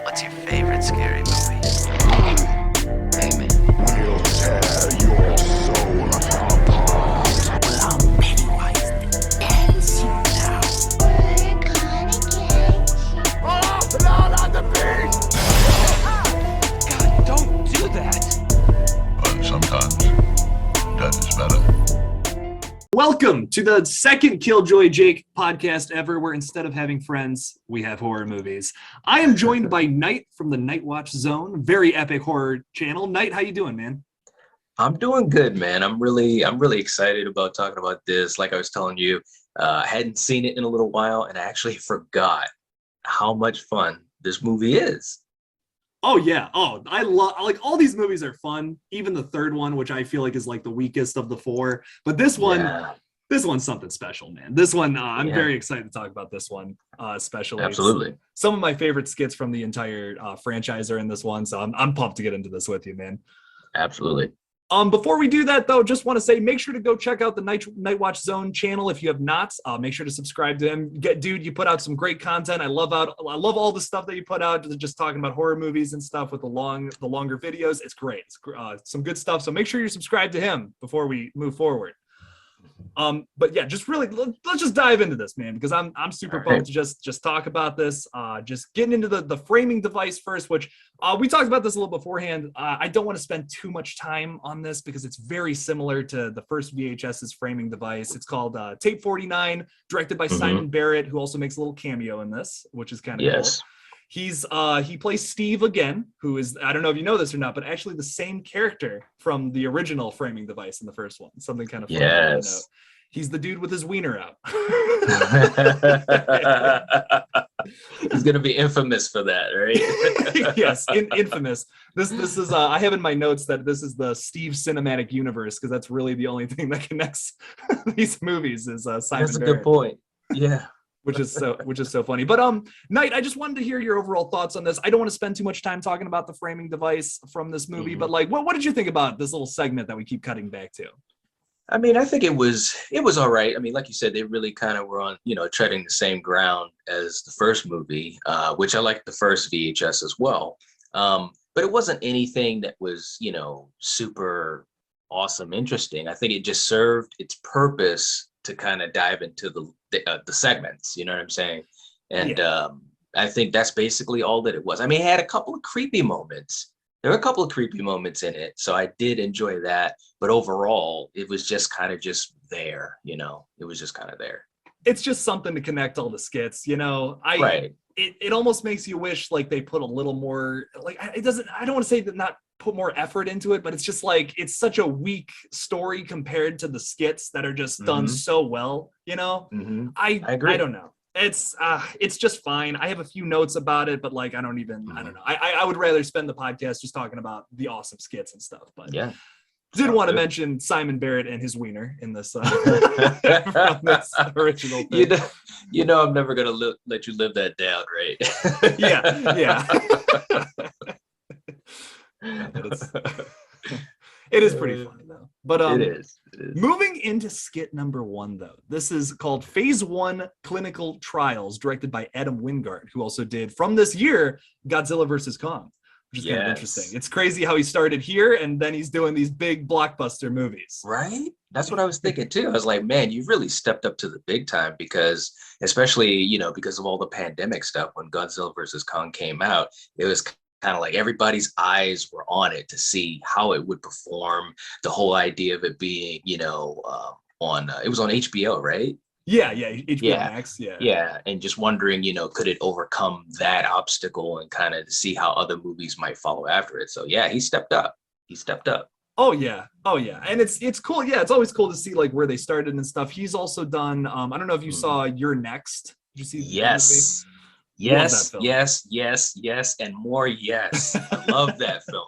What's your favorite scary movie? Hey, man. We'll tear your soul apart. Well, I'm Pennywise the dancing now. We're gonna get you. Oh, Lord on the beast! God, don't do that. But sometimes death is better. Welcome to the second KillJoy Jake podcast ever, where instead of having friends, we have horror movies. I am joined by Night from the Nightwatch Zone, very epic horror channel. Night, how you doing, man? I'm doing good, man. I'm really excited about talking about this. Like I was telling you, I hadn't seen it in a little while, and I actually forgot how much fun this movie is. Oh yeah. Oh, I love, like, all these movies are fun. Even the third one, which I feel like is like the weakest of the four. But this one, This one's something special, man. This one, I'm very excited to talk about this one, especially. Absolutely. Some of my favorite skits from the entire franchise are in this one, so I'm pumped to get into this with you, man. Absolutely. Before we do that, though, just want to say, make sure to go check out the Nightwatch Zone channel if you have not. Make sure to subscribe to him. Dude, you put out some great content. I love all the stuff that you put out. Just talking about horror movies and stuff with the longer videos. It's great. It's some good stuff. So make sure you're subscribed to him before we move forward. But yeah, just really let's just dive into this, man, because I'm super pumped to just talk about this. Just getting into the framing device first, which we talked about this a little beforehand. I don't want to spend too much time on this because it's very similar to the first VHS's framing device. It's called Tape 49, directed by Simon Barrett, who also makes a little cameo in this, which is kind of cool. He plays Steve again, who is, I don't know if you know this or not, but actually the same character from the original framing device in the first one. Something kind of funny. Yes. He's the dude with his wiener out. He's gonna be infamous for that, right? Yes, infamous. This is I have in my notes that this is the Steve cinematic universe, because that's really the only thing that connects these movies is Simon That's a Barrett. good point. Yeah. Which is so funny. But Knight, I just wanted to hear your overall thoughts on this. I don't want to spend too much time talking about the framing device from this movie, but like, what did you think about this little segment that we keep cutting back to? I mean, I think it was all right. I mean, like you said, they really kind of were on, treading the same ground as the first movie, which I liked the first VHS as well. But it wasn't anything that was, super awesome, interesting. I think it just served its purpose to kind of dive into the segments, you know what I'm saying? And I think that's basically all that it was. I mean, it had a couple of creepy moments. There were a couple of creepy moments in it, so I did enjoy that. But overall, it was just kind of just there, it was just kind of there. It's just something to connect all the skits, Right. It almost makes you wish like they put a little more, like, I don't want to say that not put more effort into it, but it's just like, it's such a weak story compared to the skits that are just done so well, I agree. I don't know. It's just fine. I have a few notes about it, but like, I don't know. I would rather spend the podcast just talking about the awesome skits and stuff, but yeah. Did want to mention Simon Barrett and his wiener in this, from this original thing. I'm never gonna let you live that down, right? Yeah. It is pretty funny though. But it is. Moving into skit number 1 though. This is called Phase 1 Clinical Trials, directed by Adam Wingard, who also did from this year Godzilla vs. Kong, which is kind of interesting. It's crazy how he started here and then he's doing these big blockbuster movies. Right? That's what I was thinking too. I was like, man, you've really stepped up to the big time, because especially, because of all the pandemic stuff, when Godzilla vs. Kong came out, it was kind of like everybody's eyes were on it to see how it would perform. The whole idea of it being, it was on HBO, right? Yeah, HBO Max, yeah, and just wondering, could it overcome that obstacle and kind of see how other movies might follow after it. So yeah, he stepped up. Oh yeah, and it's cool. Yeah, it's always cool to see like where they started and stuff. He's also done. I don't know if you saw You're Next. Did you see? Yes. Yes, and more. Yes, I love that film.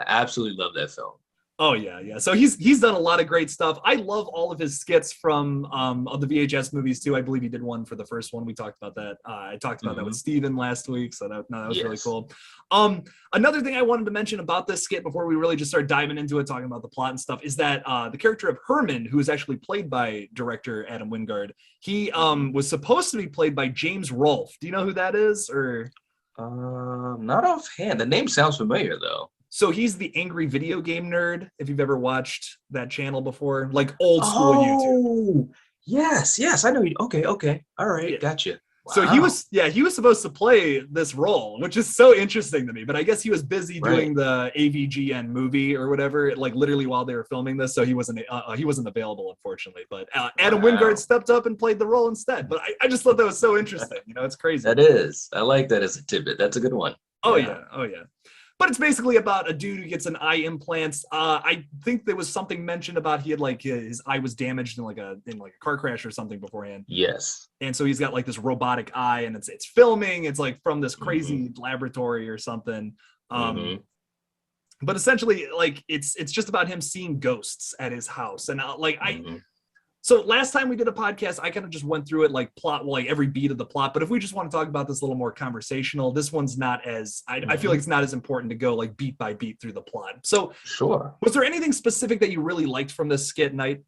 I absolutely love that film. Oh yeah. So he's done a lot of great stuff. I love all of his skits from of the VHS movies too. I believe he did one for the first one. We talked about that. I talked about that with Steven last week. So that was really cool. Another thing I wanted to mention about this skit before we really just start diving into it, talking about the plot and stuff, is that the character of Herman, who is actually played by director Adam Wingard, he was supposed to be played by James Rolfe. Do you know who that is? Or Not offhand. The name sounds familiar though. So he's the angry video game nerd. If you've ever watched that channel before, like old school YouTube. Oh, yes. I know you. Okay. All right, Yeah. gotcha. So Wow. he was supposed to play this role, which is so interesting to me. But I guess he was busy Right. doing the AVGN movie or whatever, like literally while they were filming this. So he wasn't available, unfortunately. But Adam Wow. Wingard stepped up and played the role instead. But I just thought that was so interesting. You know, it's crazy. That is. I like that as a tidbit. That's a good one. Oh yeah. But it's basically about a dude who gets an eye implants. I think there was something mentioned about he had like his eye was damaged in like a car crash or something beforehand. Yes. And so he's got like this robotic eye, and it's filming. It's like from this crazy laboratory or something. But essentially, like it's just about him seeing ghosts at his house, and So last time we did a podcast, I kind of just went through it like like every beat of the plot. But if we just want to talk about this a little more conversational, this one's not as, I feel like it's not as important to go like beat by beat through the plot. So Sure. was there anything specific that you really liked from this skit, Night?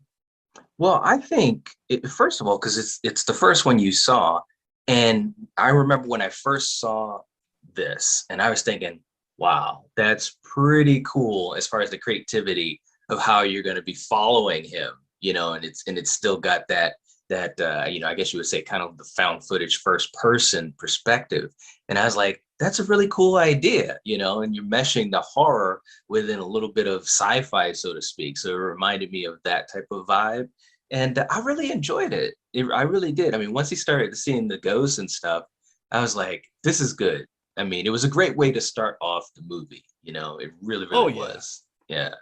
Well, I think first of all, because it's the first one you saw, and I remember when I first saw this, and I was thinking, wow, that's pretty cool as far as the creativity of how you're going to be following him. You know, and it's still got that you know, I guess you would say kind of the found footage first person perspective. And I was like, that's a really cool idea, you know, and you're meshing the horror within a little bit of sci-fi, so to speak. So it reminded me of that type of vibe. And I really enjoyed it. I really did. I mean, once he started seeing the ghosts and stuff, I was like, this is good. I mean, it was a great way to start off the movie. You know, it really was. Yeah.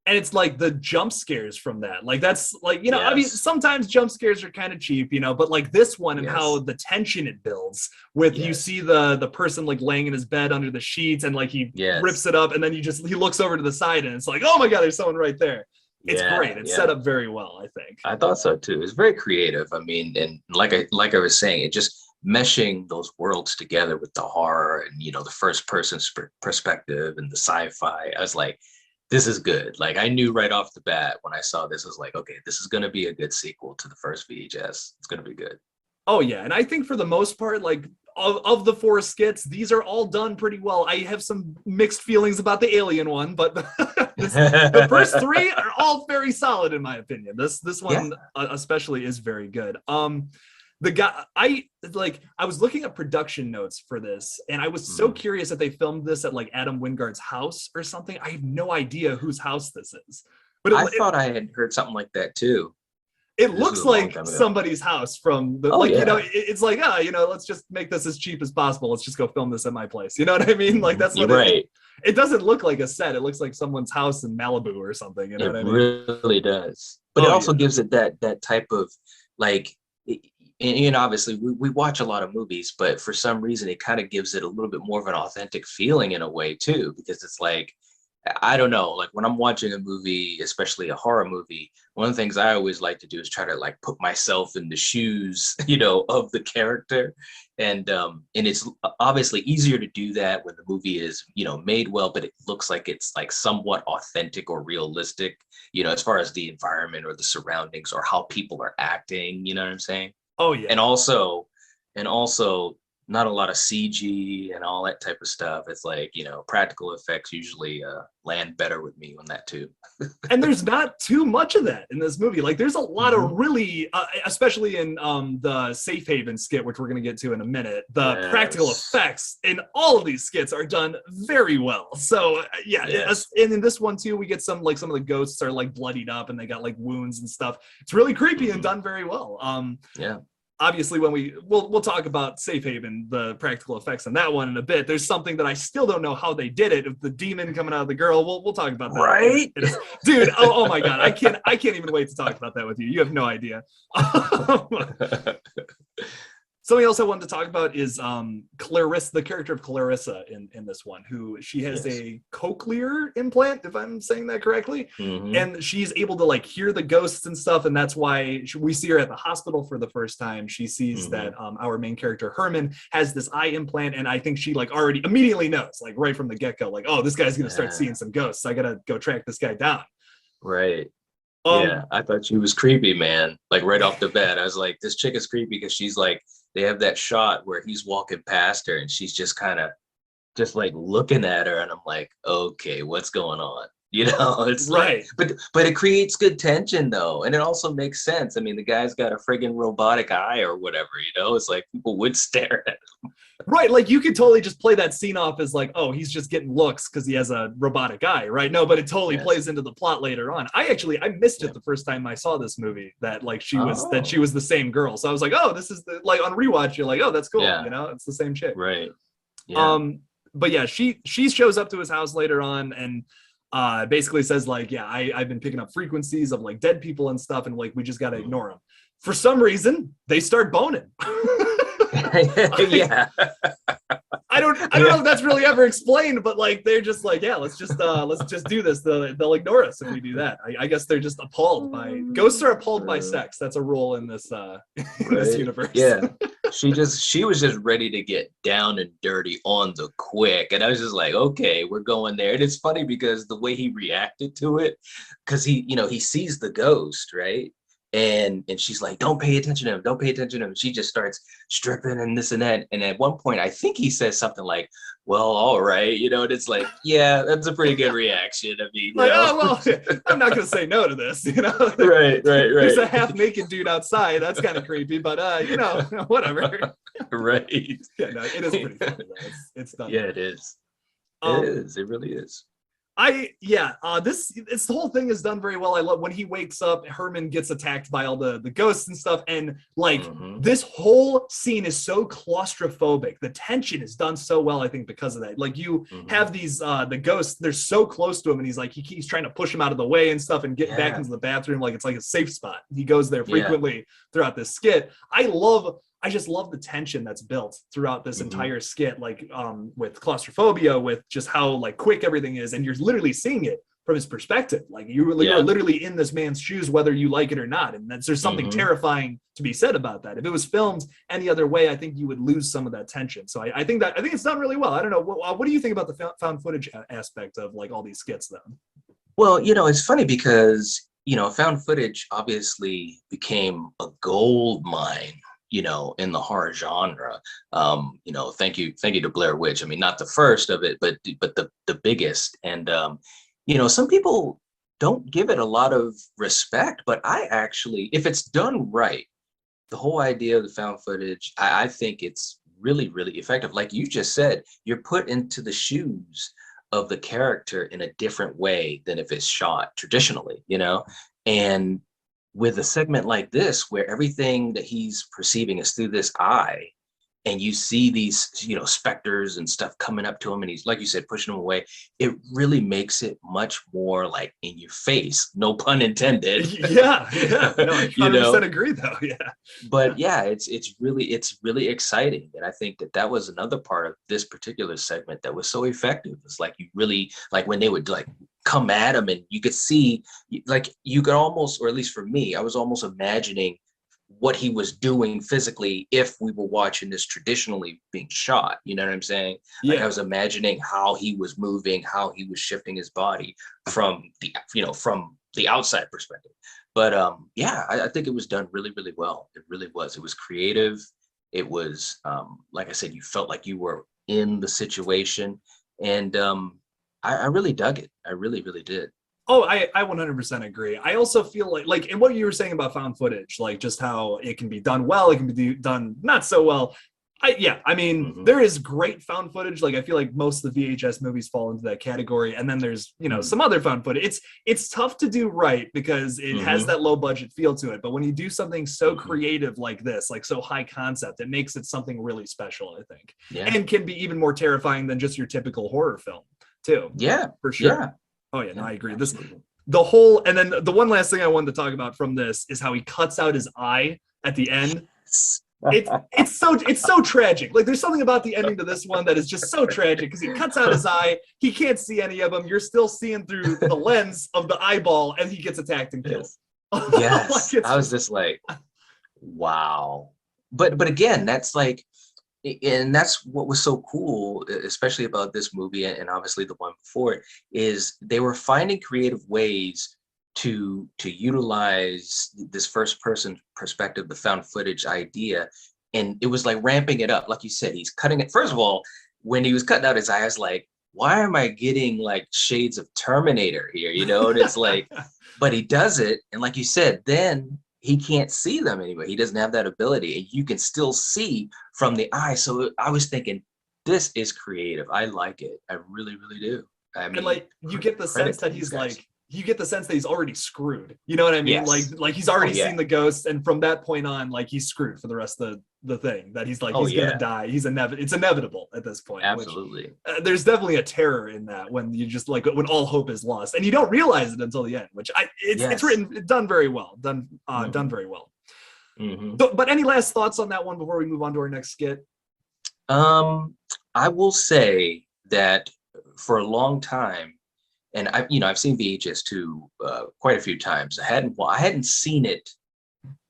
And it's like the jump scares from that. Like that's like, you know, I mean, Yes. sometimes jump scares are kind of cheap, you know, but like this one and Yes. how the tension it builds with you Yes. see the person like laying in his bed under the sheets and like he Yes. rips it up and then he looks over to the side and it's like, oh my God, there's someone right there. It's Yeah, great. It's yeah. set up very well, I think. I thought so too. It's very creative. I mean, and like I was saying, it just meshing those worlds together with the horror and, you know, the first person perspective and the sci-fi. I was like, this is good. Like I knew right off the bat when I saw this, I was like, okay, this is going to be a good sequel to the first VHS. It's going to be good. Oh yeah, and I think for the most part, like of the four skits, these are all done pretty well. I have some mixed feelings about the alien one, but the first three are all very solid in my opinion. This one especially is very good. The guy I was looking at production notes for this, and I was so curious that they filmed this at like Adam Wingard's house or something. I have no idea whose house this is, but I thought I had heard something like that too. it This looks was a long like time ago. somebody's house from the you know, it's like, you know, let's just make this as cheap as possible. Let's just go film this at my place. You know what I mean? Like that's what You're right. It doesn't look like a set. It looks like someone's house in Malibu or something. You know It what I mean? really does. But it Oh, also yeah. gives it that type of like, and, you know, obviously we watch a lot of movies, but for some reason it kind of gives it a little bit more of an authentic feeling in a way too, because it's like, I don't know, like when I'm watching a movie, especially a horror movie, one of the things I always like to do is try to like put myself in the shoes, you know, of the character. And it's obviously easier to do that when the movie is, you know, made well, but it looks like it's like somewhat authentic or realistic, you know, as far as the environment or the surroundings or how people are acting, you know what I'm saying? Oh yeah. And also not a lot of CG and all that type of stuff. It's like, you know, practical effects usually land better with me on that too. And there's not too much of that in this movie. Like there's a lot of really, especially in the Safe Haven skit, which we're going to get to in a minute, the practical effects in all of these skits are done very well. So and in this one too, we get some of the ghosts are like bloodied up and they got like wounds and stuff. It's really creepy and done very well. Obviously, when we'll talk about Safe Haven, the practical effects on that one in a bit. There's something that I still don't know how they did it. If the demon coming out of the girl, we'll talk about that. Right, dude. Oh my God, I can't even wait to talk about that with you. You have no idea. Something else I wanted to talk about is Clarissa, the character of Clarissa in this one, who she has a cochlear implant, if I'm saying that correctly. And she's able to like hear the ghosts and stuff. And that's why we see her at the hospital for the first time. She sees that our main character, Herman, has this eye implant. And I think she like already immediately knows, like right from the get-go, like, oh, this guy's going to start seeing some ghosts. I got to go track this guy down. Right. Yeah, I thought she was creepy, man. Like right off the bat, I was like, this chick is creepy because she's like they have that shot where he's walking past her and she's just kind of just like looking at her, and I'm like, okay, what's going on? You know, it's Right. like, but it creates good tension though, and it also makes sense. I mean, the guy's got a friggin' robotic eye or whatever, you know. It's like people would stare at him. Right, like you could totally just play that scene off as like, oh, he's just getting looks because he has a robotic eye, right? No, but it totally Yes. plays into the plot later on. I missed it the first time I saw this movie, that like she was the same girl. So I was like, oh, this is the, like on rewatch, you're like, oh, that's cool, Yeah. you know, it's the same chick. Right. Yeah. But yeah, she shows up to his house later on and basically says like, yeah, I've been picking up frequencies of like dead people and stuff, and like we just gotta ignore them. For some reason, they start boning. Yeah. I don't know if that's really ever explained, but like they're just like, yeah, let's just do this. They'll ignore us if we do that. I guess they're just appalled by ghosts are appalled by sex. That's a rule in this this universe. Yeah. She was just ready to get down and dirty on the quick. And I was just like, okay, we're going there. And it's funny because the way he reacted to it, because he sees the ghost, right? And she's like, don't pay attention to him, don't pay attention to him. She just starts stripping and this and that. And at one point, I think he says something like, well, all right, you know, and it's like, yeah, that's a pretty good reaction. I mean, like, oh, well, I'm not gonna say no to this, you know. Right. There's a half naked dude outside. That's kind of creepy, but you know, whatever. Right. Yeah, no, it is pretty funny though. It's done. Yeah, it is. It is. It really is. This the whole thing is done very well. I love when he wakes up, Herman gets attacked by all the ghosts and stuff, and like this whole scene is so claustrophobic. The tension is done so well, I think, because of that. Like you have these the ghosts, they're so close to him, and he's like he's trying to push him out of the way and stuff and get back into the bathroom, like it's like a safe spot. He goes there frequently throughout this skit. I just love the tension that's built throughout this entire skit, like with claustrophobia, with just how like quick everything is, and you're literally seeing it from his perspective. Like you're literally in this man's shoes, whether you like it or not. And there's something terrifying to be said about that. If it was filmed any other way, I think you would lose some of that tension. So I think it's done really well. I don't know. What do you think about the found footage aspect of like all these skits though? Well, you know, it's funny because, you know, found footage obviously became a gold mine, you know, in the horror genre. You know, thank you to Blair Witch. I mean, not the first of it, but the biggest. And you know, some people don't give it a lot of respect, but I actually, if it's done right, the whole idea of the found footage, I think it's really, really effective. Like you just said, you're put into the shoes of the character in a different way than if it's shot traditionally, you know? And with a segment like this, where everything that he's perceiving is through this eye, and you see these, you know, specters and stuff coming up to him, and he's, like you said, pushing them away, it really makes it much more like in your face, no pun intended. Yeah. No, I 100% agree though. Yeah. But yeah, it's really exciting. And I think that was another part of this particular segment that was so effective. It's like, you really, like when they would like come at him, and you could see, like you could almost, or at least for me, I was almost imagining what he was doing physically if we were watching this traditionally being shot. You know what I'm saying? Yeah. Like I was imagining how he was moving, how he was shifting his body from the, you know, from the outside perspective. But yeah, I think it was done really, really well. It really was. It was creative. It was, like I said, you felt like you were in the situation. And I really dug it. I really, really did. Oh, I 100% agree. I also feel like, and what you were saying about found footage, like just how it can be done well, it can be done not so well. I mean, there is great found footage. Like I feel like most of the VHS movies fall into that category. And then there's, you know, some other found footage. It's tough to do right because it has that low budget feel to it. But when you do something so creative like this, like so high concept, it makes it something really special, I think. Yeah. And can be even more terrifying than just your typical horror film too. Yeah, for sure. Yeah. Oh yeah, no, I agree. The whole, and then the one last thing I wanted to talk about from this is how he cuts out his eye at the end. It's so tragic. Like there's something about the ending to this one that is just so tragic because he cuts out his eye. He can't see any of them. You're still seeing through the lens of the eyeball, and he gets attacked and killed. Yes, I was just like, wow. But again, that's like, and that's what was so cool, especially about this movie and obviously the one before it, is they were finding creative ways to utilize this first person perspective, the found footage idea, and it was like ramping it up. Like you said, he's cutting it. First of all, when he was cutting out his eye, I was like, why am I getting like shades of Terminator here? You know, and it's like, but he does it. And like you said, then he can't see them anyway. He doesn't have that ability. And you can still see from the eye. So I was thinking, this is creative. I like it. I really, really do. I mean, and like you get the sense that he's like, you get the sense that he's already screwed. You know what I mean? Yes. Like he's already seen the ghosts, and from that point on, like he's screwed for the rest of the thing. That he's like he's gonna die. It's inevitable at this point. Absolutely. Which, there's definitely a terror in that when you just like when all hope is lost, and you don't realize it until the end. Which it's done very well. Done very well. Mm-hmm. So, but any last thoughts on that one before we move on to our next skit? I will say that for a long time, and I've seen VHS 2 quite a few times. I hadn't seen it.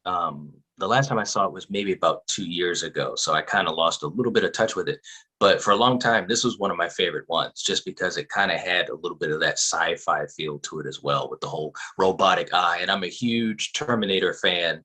The last time I saw it was maybe about 2 years ago, so I kind of lost a little bit of touch with it. But for a long time, this was one of my favorite ones, just because it kind of had a little bit of that sci-fi feel to it as well, with the whole robotic eye. And I'm a huge Terminator fan,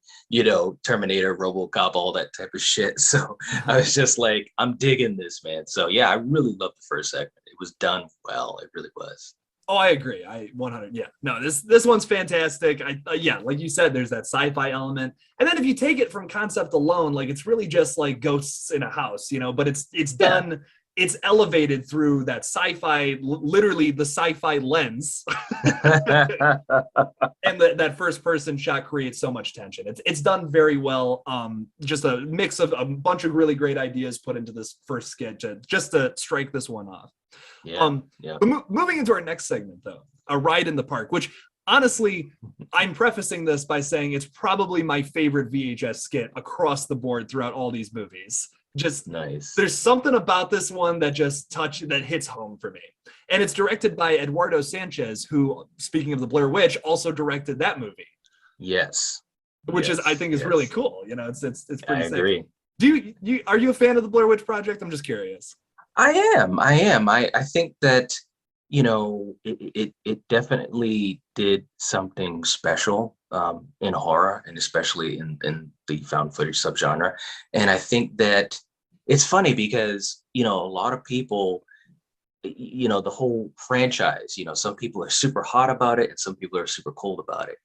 Terminator, RoboCop, all that type of shit. So I was just like, I'm digging this, man. So yeah, I really loved the first segment. It was done well. It really was. Oh, I agree. I 100. Yeah, no, this one's fantastic. Like you said, there's that sci-fi element, and then if you take it from concept alone, like it's really just like ghosts in a house, but it's done. It's elevated through that sci-fi, literally the sci-fi lens, and that first person shot creates so much tension. It's done very well. Just a mix of a bunch of really great ideas put into this first skit just to strike this one off. But moving into our next segment, though, a ride in the park, which honestly, I'm prefacing this by saying it's probably my favorite VHS skit across the board throughout all these movies. Just nice. There's something about this one that that hits home for me. And it's directed by Eduardo Sanchez, who, speaking of the Blair Witch, also directed that movie. Yes. Which I think is really cool. It's pretty I sick. agree. Are you a fan of the Blair Witch Project? I'm just curious. I am. I think that, it definitely did something special in horror, and especially in the found footage subgenre. And I think that it's funny because, a lot of people, the whole franchise, some people are super hot about it and some people are super cold about it,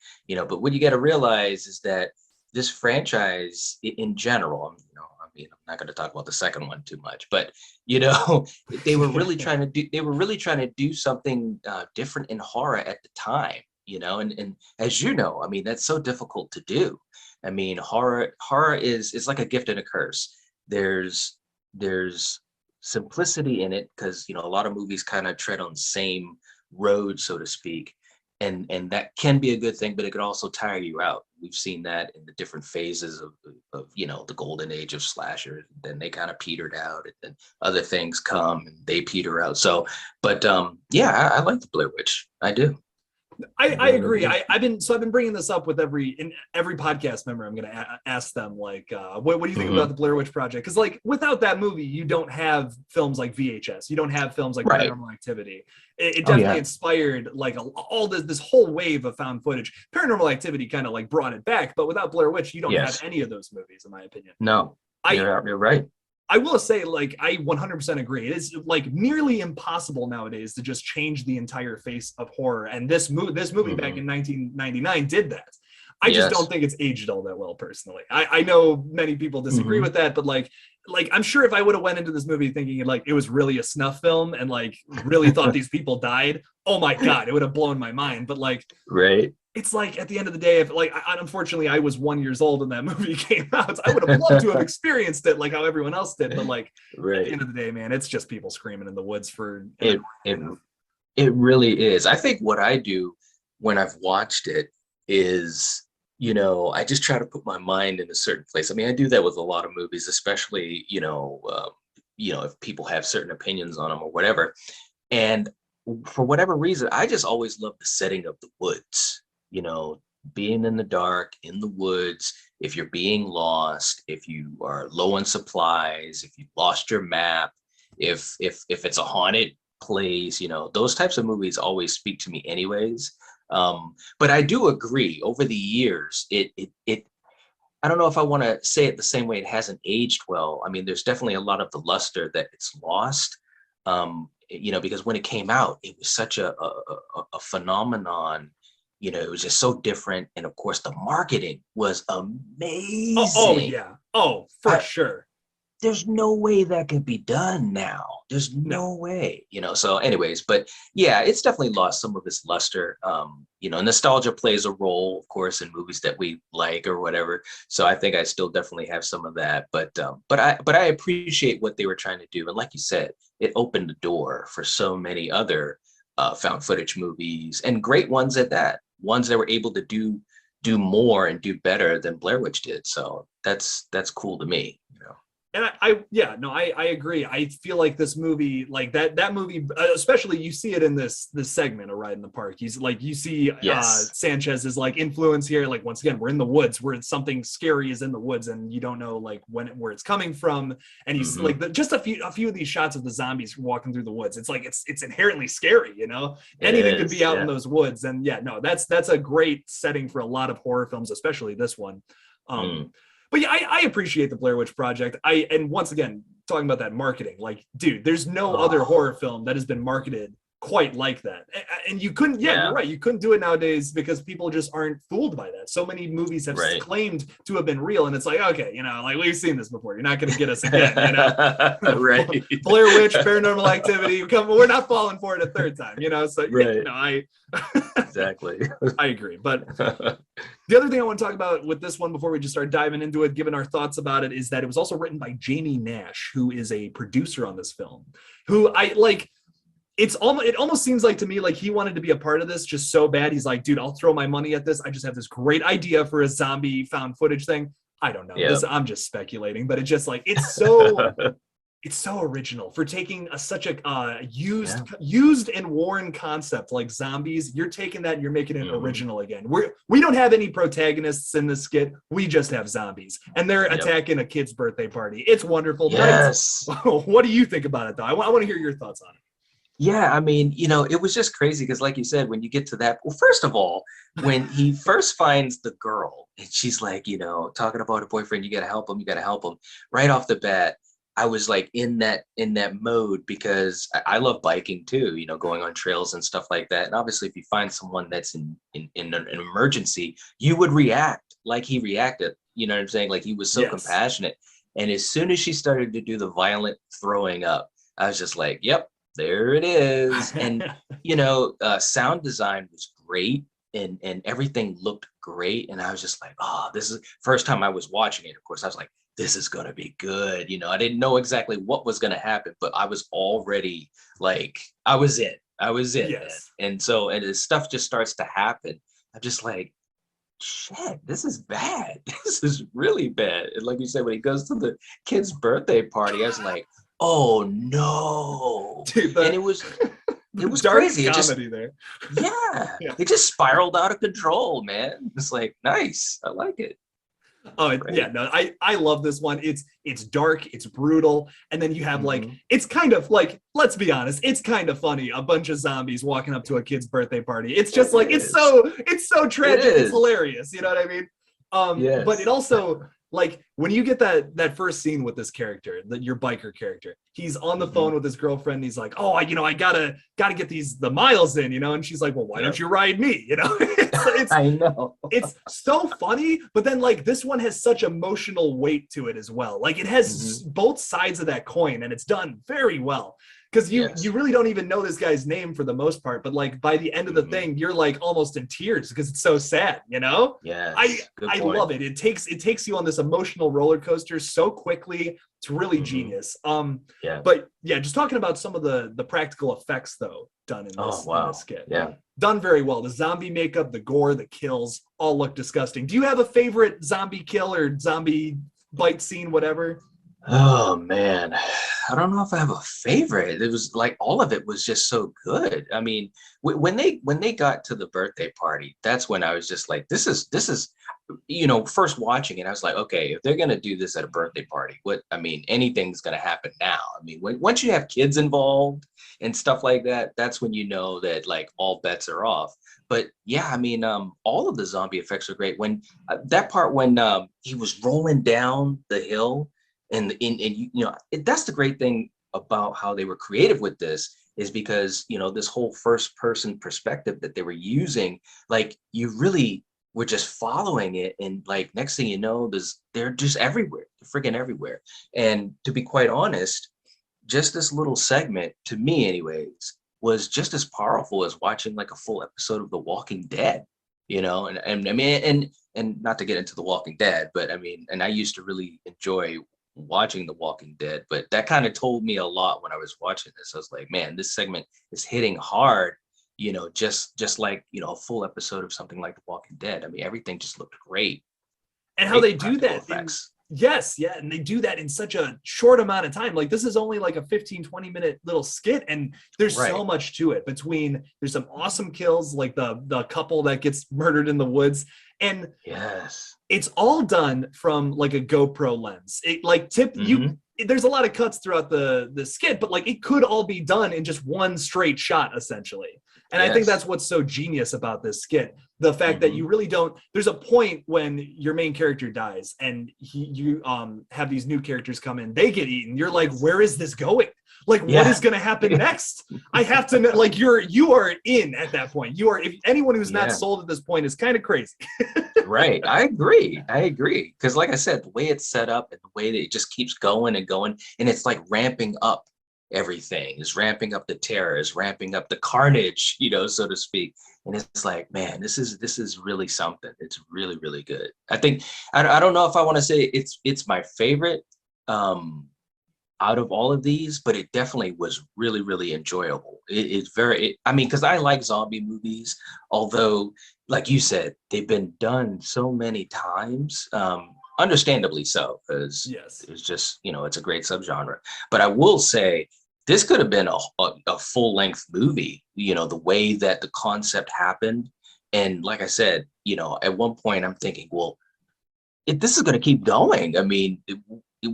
but what you got to realize is that this franchise in general, I'm not going to talk about the second one too much, but they were really trying to do something different in horror at the time, and as that's so difficult to do. Horror is like a gift and a curse. There's simplicity in it because a lot of movies kind of tread on the same road, so to speak. And that can be a good thing, but it could also tire you out. We've seen that in the different phases of the golden age of slashers. Then they kind of petered out, and then other things come and they peter out. So, but I like the Blair Witch. I do. I agree. I've been bringing this up with every podcast member. I'm going to ask them like, what do you think about the Blair Witch Project? Because like without that movie, you don't have films like VHS. You don't have films like Paranormal Activity. It definitely inspired like all this whole wave of found footage. Paranormal Activity kind of like brought it back, but without Blair Witch, you don't have any of those movies, in my opinion. No, you're right. I will say, like, I 100% agree. It is like nearly impossible nowadays to just change the entire face of horror. And this movie back in 1999 did that. I just don't think it's aged all that well, personally. I know many people disagree with that, but like I'm sure if I would have went into this movie thinking like it was really a snuff film and like really thought these people died, oh my God, it would have blown my mind. But like, it's like at the end of the day, if like unfortunately I was 1 year old when that movie came out, I would have loved to have experienced it like how everyone else did. But like at the end of the day, man, it's just people screaming in the woods for it. It really is. I think what I do when I've watched it is, I just try to put my mind in a certain place. I do that with a lot of movies, especially, if people have certain opinions on them or whatever. And for whatever reason, I just always love the setting of the woods, being in the dark, in the woods, if you're being lost, if you are low on supplies, if you've lost your map, if it's a haunted place, those types of movies always speak to me anyways. But I do agree over the years, I don't know if I want to say it the same way. It hasn't aged well. I mean, there's definitely a lot of the luster that it's lost. Because when it came out, it was such a phenomenon. It was just so different, and of course, the marketing was amazing. Oh yeah. Oh, for sure. There's no way that could be done now. There's no way, So anyways, but yeah, it's definitely lost some of its luster. Nostalgia plays a role, of course, in movies that we like or whatever. So I think I still definitely have some of that. But I appreciate what they were trying to do. And like you said, it opened the door for so many other found footage movies, and great ones at that. Ones that were able to do more and do better than Blair Witch did. So that's cool to me. And I agree. I feel like this movie, like that movie, especially you see it in this segment, A Ride in the Park. He's like, you see Sanchez's like influence here. Like, once again, we're in the woods where something scary is in the woods, and you don't know like where it's coming from. And he's like just a few of these shots of the zombies walking through the woods. It's like it's inherently scary, Anything could be out in those woods. And that's a great setting for a lot of horror films, especially this one. But yeah, I appreciate the Blair Witch Project. And once again, talking about that marketing, like, dude, there's no other horror film that has been marketed quite like that. And you couldn't, you're right. You couldn't do it nowadays because people just aren't fooled by that. So many movies have claimed to have been real. And it's like, okay, like we've seen this before. You're not going to get us again, Right. Blair Witch, Paranormal Activity. We're not falling for it a third time, So Exactly. I agree. But the other thing I want to talk about with this one before we just start diving into it, given our thoughts about it, is that it was also written by Jamie Nash, who is a producer on this film, who I like. It almost seems like to me like he wanted to be a part of this just so bad. He's like, dude, I'll throw my money at this. I just have this great idea for a zombie found footage thing. I don't know. I'm just speculating, but it's just like it's so original for taking such a used and worn concept like zombies. You're taking that and you're making it original again. We don't have any protagonists in this skit. We just have zombies, and they're attacking a kid's birthday party. It's wonderful. Yes. What do you think about it though? I want to hear your thoughts on it. Yeah, I mean, it was just crazy because, like you said, when you get to that, well, first of all, when he first finds the girl and she's like, talking about her boyfriend, you got to help him. Right off the bat, I was like in that mode because I love biking too, going on trails and stuff like that. And obviously, if you find someone that's in an emergency, you would react like he reacted. You know what I'm saying? Like he was so compassionate. And as soon as she started to do the violent throwing up, I was just like, yep. There it is. And sound design was great and everything looked great, and I was just like, this is first time I was watching it. Of course I was like, this is gonna be good. I didn't know exactly what was gonna happen, but I was already like, I was in. Yes. And so as stuff just starts to happen, I'm just like, shit, this is bad. This is really bad. And like you said, when he goes to the kid's birthday party, I was like, oh no. Dude, and it was dark crazy. Comedy there. Yeah. It just spiraled out of control, man. It's like, nice. I like it. Oh yeah, no, I love this one. It's dark, it's brutal, and then you have like, it's kind of like, let's be honest, it's kind of funny, a bunch of zombies walking up to a kid's birthday party. It's just like it's so tragic, it's hilarious, you know what I mean? Yes. But it also, like, when you get that first scene with this character, your biker character, he's on the phone with his girlfriend, and he's like, oh, I gotta get the miles in, and she's like, well, why don't you ride me? It's I know. It's so funny, but then like this one has such emotional weight to it as well. Like it has both sides of that coin, and it's done very well. Because you really don't even know this guy's name for the most part, but like by the end of the thing, you're like almost in tears because it's so sad, Yeah, I love it. It takes you on this emotional roller coaster so quickly. It's really genius. But yeah, just talking about some of the practical effects though done in this skit. Yeah. Done very well. The zombie makeup, the gore, the kills all look disgusting. Do you have a favorite zombie kill or zombie bite scene, whatever? Oh man, I don't know if I have a favorite. It was like all of it was just so good. I mean, when they got to the birthday party, that's when I was just like, this is first watching it, I was like, okay, if they're gonna do this at a birthday party, anything's gonna happen now. I mean, once you have kids involved and stuff like that, that's when you know that like all bets are off. but yeah, I mean, all of the zombie effects are great. When that part when he was rolling down the hill, and that's the great thing about how they were creative with this, is because this whole first person perspective that they were using, like you really were just following it, and like next thing you know, they're just everywhere, they're freaking everywhere. And to be quite honest, just this little segment, to me anyways, was just as powerful as watching like a full episode of The Walking Dead, and I mean, and not to get into The Walking Dead, but I mean, and I used to really enjoy watching The Walking Dead, but that kind of told me a lot when I was watching this. I was like, man, this segment is hitting hard, just like, a full episode of something like The Walking Dead. I mean, everything just looked great. And how they do practical that effects. Yes, yeah, and they do that in such a short amount of time. Like this is only like a 15-20 minute little skit, and there's so much to it. There's some awesome kills, like the couple that gets murdered in the woods, and yes, it's all done from like a GoPro lens. It like there's a lot of cuts throughout the skit, but like it could all be done in just one straight shot essentially. And I think that's what's so genius about this skit. The fact that you really don't, there's a point when your main character dies and you have these new characters come in, they get eaten. You're like, where is this going? Like, what is going to happen next? I have to know, like, you are in at that point. If anyone who's not sold at this point is kind of crazy. Right. I agree. Because like I said, the way it's set up and the way that it just keeps going and going, and it's like ramping up everything, is ramping up the terror, is ramping up the carnage, so to speak. And it's like, man, this is really something. It's really, really good. I think, I don't know if I want to say it's my favorite out of all of these, but it definitely was really, really enjoyable. I mean, because I like zombie movies, although, like you said, they've been done so many times, understandably so, because it's just, it's a great subgenre. But I will say, this could have been a full-length movie, the way that the concept happened. And like I said, at one point I'm thinking, well, if this is going to keep going, I mean,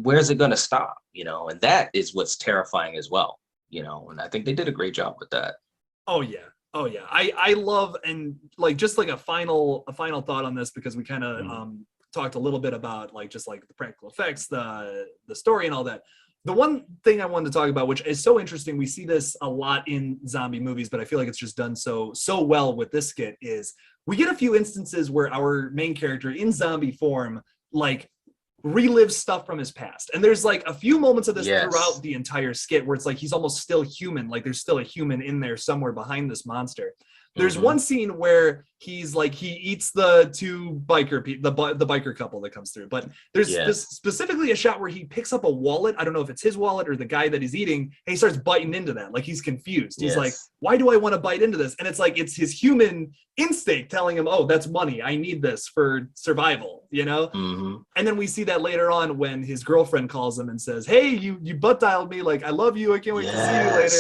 where's it going to stop? And that is what's terrifying as well, and I think they did a great job with that. Oh yeah. I love, and like, just like a final thought on this, because we kind of talked a little bit about like just like the practical effects, the story and all that. The one thing I wanted to talk about, which is so interesting, we see this a lot in zombie movies, but I feel like it's just done so well with this skit, is we get a few instances where our main character in zombie form like relives stuff from his past. And there's like a few moments of this throughout the entire skit where it's like he's almost still human, like there's still a human in there somewhere behind this monster. There's one scene where he's like, he eats the two the biker couple that comes through, but there's specifically a shot where he picks up a wallet. I don't know if it's his wallet or the guy that he's eating, and he starts biting into that. Like he's confused. He's like, why do I want to bite into this? And it's like, it's his human instinct telling him, oh, that's money. I need this for survival, And then we see that later on when his girlfriend calls him and says, hey, you butt dialed me. Like, I love you. I can't wait to see you later.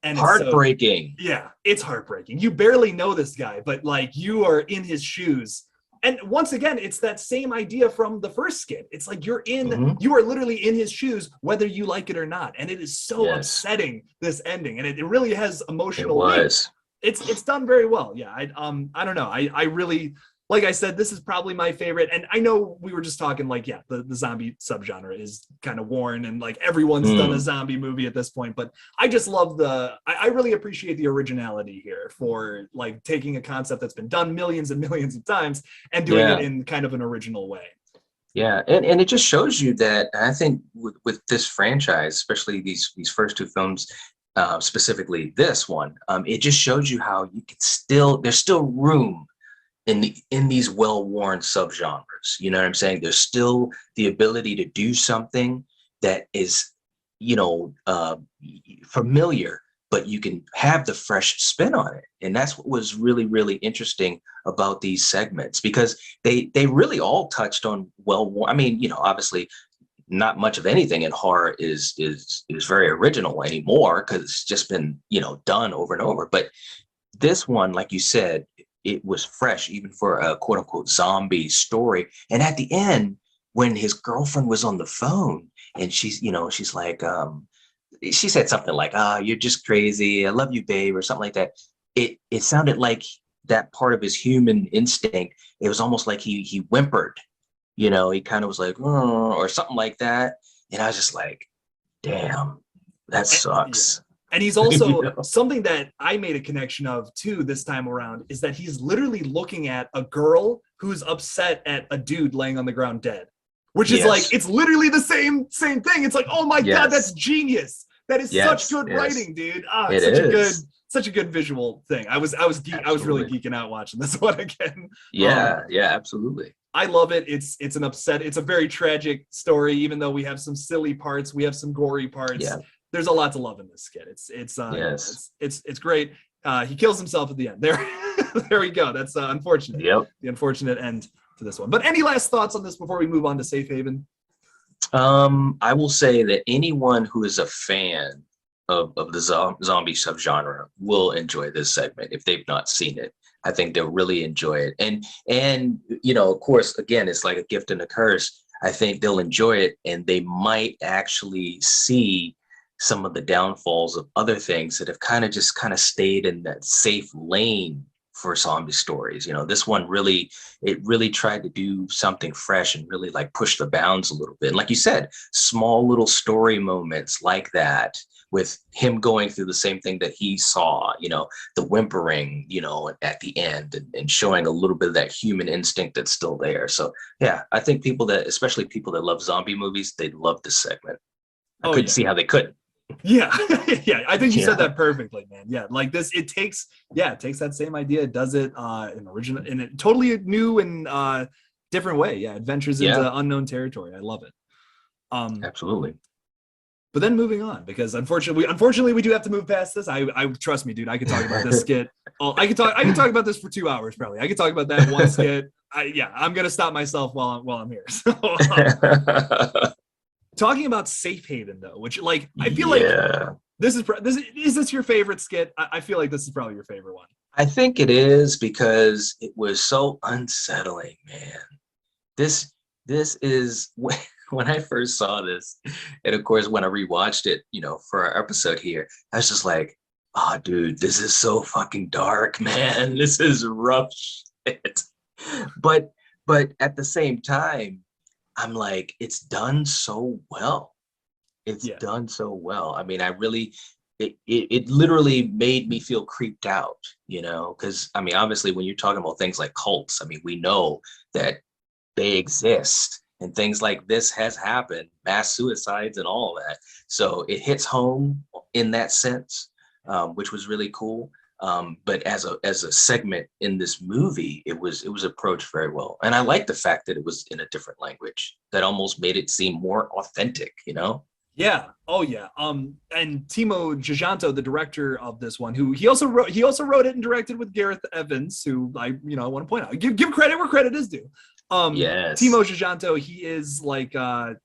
And heartbreaking. It's heartbreaking. You barely know this guy, but like you are in his shoes. And once again, it's that same idea from the first skit. It's like you are literally in his shoes, whether you like it or not. And it is so upsetting, this ending. And it really has emotional weight. It's done very well. Yeah. I don't know. I really, like I said, this is probably my favorite. And I know we were just talking like, the zombie subgenre is kind of worn and like everyone's done a zombie movie at this point. But I just love I really appreciate the originality here for like taking a concept that's been done millions and millions of times and doing it in kind of an original way. Yeah. And it just shows you that, I think with this franchise, especially these first two films, specifically this one, it just shows you how you can there's still room in these well-worn subgenres. You know what I'm saying? There's still the ability to do something that is, familiar, but you can have the fresh spin on it. And that's what was really, really interesting about these segments, because they really all touched on well-worn. I mean, obviously not much of anything in horror is very original anymore, because it's just been, done over and over. But this one, like you said, it was fresh, even for a quote unquote zombie story. And at the end, when his girlfriend was on the phone and she's like, she said something like, you're just crazy. I love you, babe, or something like that. It sounded like that part of his human instinct, it was almost like he whimpered, you know, he kind of was like, "Oh," or something like that. And I was just like, damn, that sucks. And he's also You know? something that I made a connection of too this time around is that he's literally looking at a girl who's upset at a dude laying on the ground dead, which is like, it's literally the same thing. It's like, oh my God, that's genius. That is such good writing, dude. It's such a good visual thing. I was really geeking out watching this one again. Yeah, absolutely. I love it. It's a very tragic story, even though we have some silly parts, we have some gory parts. Yeah. There's a lot to love in this skit. It's great. He kills himself at the end. There we go. That's unfortunate. Yep. The unfortunate end to this one. But any last thoughts on this before we move on to Safe Haven? I will say that anyone who is a fan of the zombie subgenre will enjoy this segment if they've not seen it. I think they'll really enjoy it. And you know, of course, again, it's like a gift and a curse. I think they'll enjoy it, and they might actually see some of the downfalls of other things that have kind of stayed in that safe lane for zombie stories. You know, this one really tried to do something fresh and really like push the bounds a little bit. And like you said, small little story moments like that, with him going through the same thing that he saw, you know, the whimpering, you know, at the end, and showing a little bit of that human instinct that's still there. So yeah, I think especially people that love zombie movies, they love this segment. I couldn't see how they couldn't. Yeah. I think you said that perfectly, man. Yeah, like this, it takes that same idea, it does it in a totally new and different way. Yeah, adventures into unknown territory. I love it. Absolutely. But then moving on, because unfortunately we do have to move past this. I trust me, dude. I could talk about this skit. I could talk about this for 2 hours probably. I could talk about that one skit. I'm gonna stop myself while I'm here. So, talking about Safe Haven though, which like I feel like is this your favorite skit? I feel like this is probably your favorite one. I think it is, because it was so unsettling, man. This is when I first saw this, and of course when I rewatched it, you know, for our episode here, I was just like, oh dude, this is so fucking dark, man. This is rough shit. But at the same time, I'm like, it's done so well. It's done so well. I mean, it literally made me feel creeped out, you know, because I mean, obviously when you're talking about things like cults, I mean, we know that they exist and things like this has happened, mass suicides and all of that. So it hits home in that sense, which was really cool. But as a segment in this movie, it was approached very well. And I like the fact that it was in a different language that almost made it seem more authentic, you know? Yeah. Oh yeah. And Timo Giganto, the director of this one, who he also wrote it and directed with Gareth Evans, who I want to point out, give credit where credit is due. Yes. Timo Giganto, he is like I'm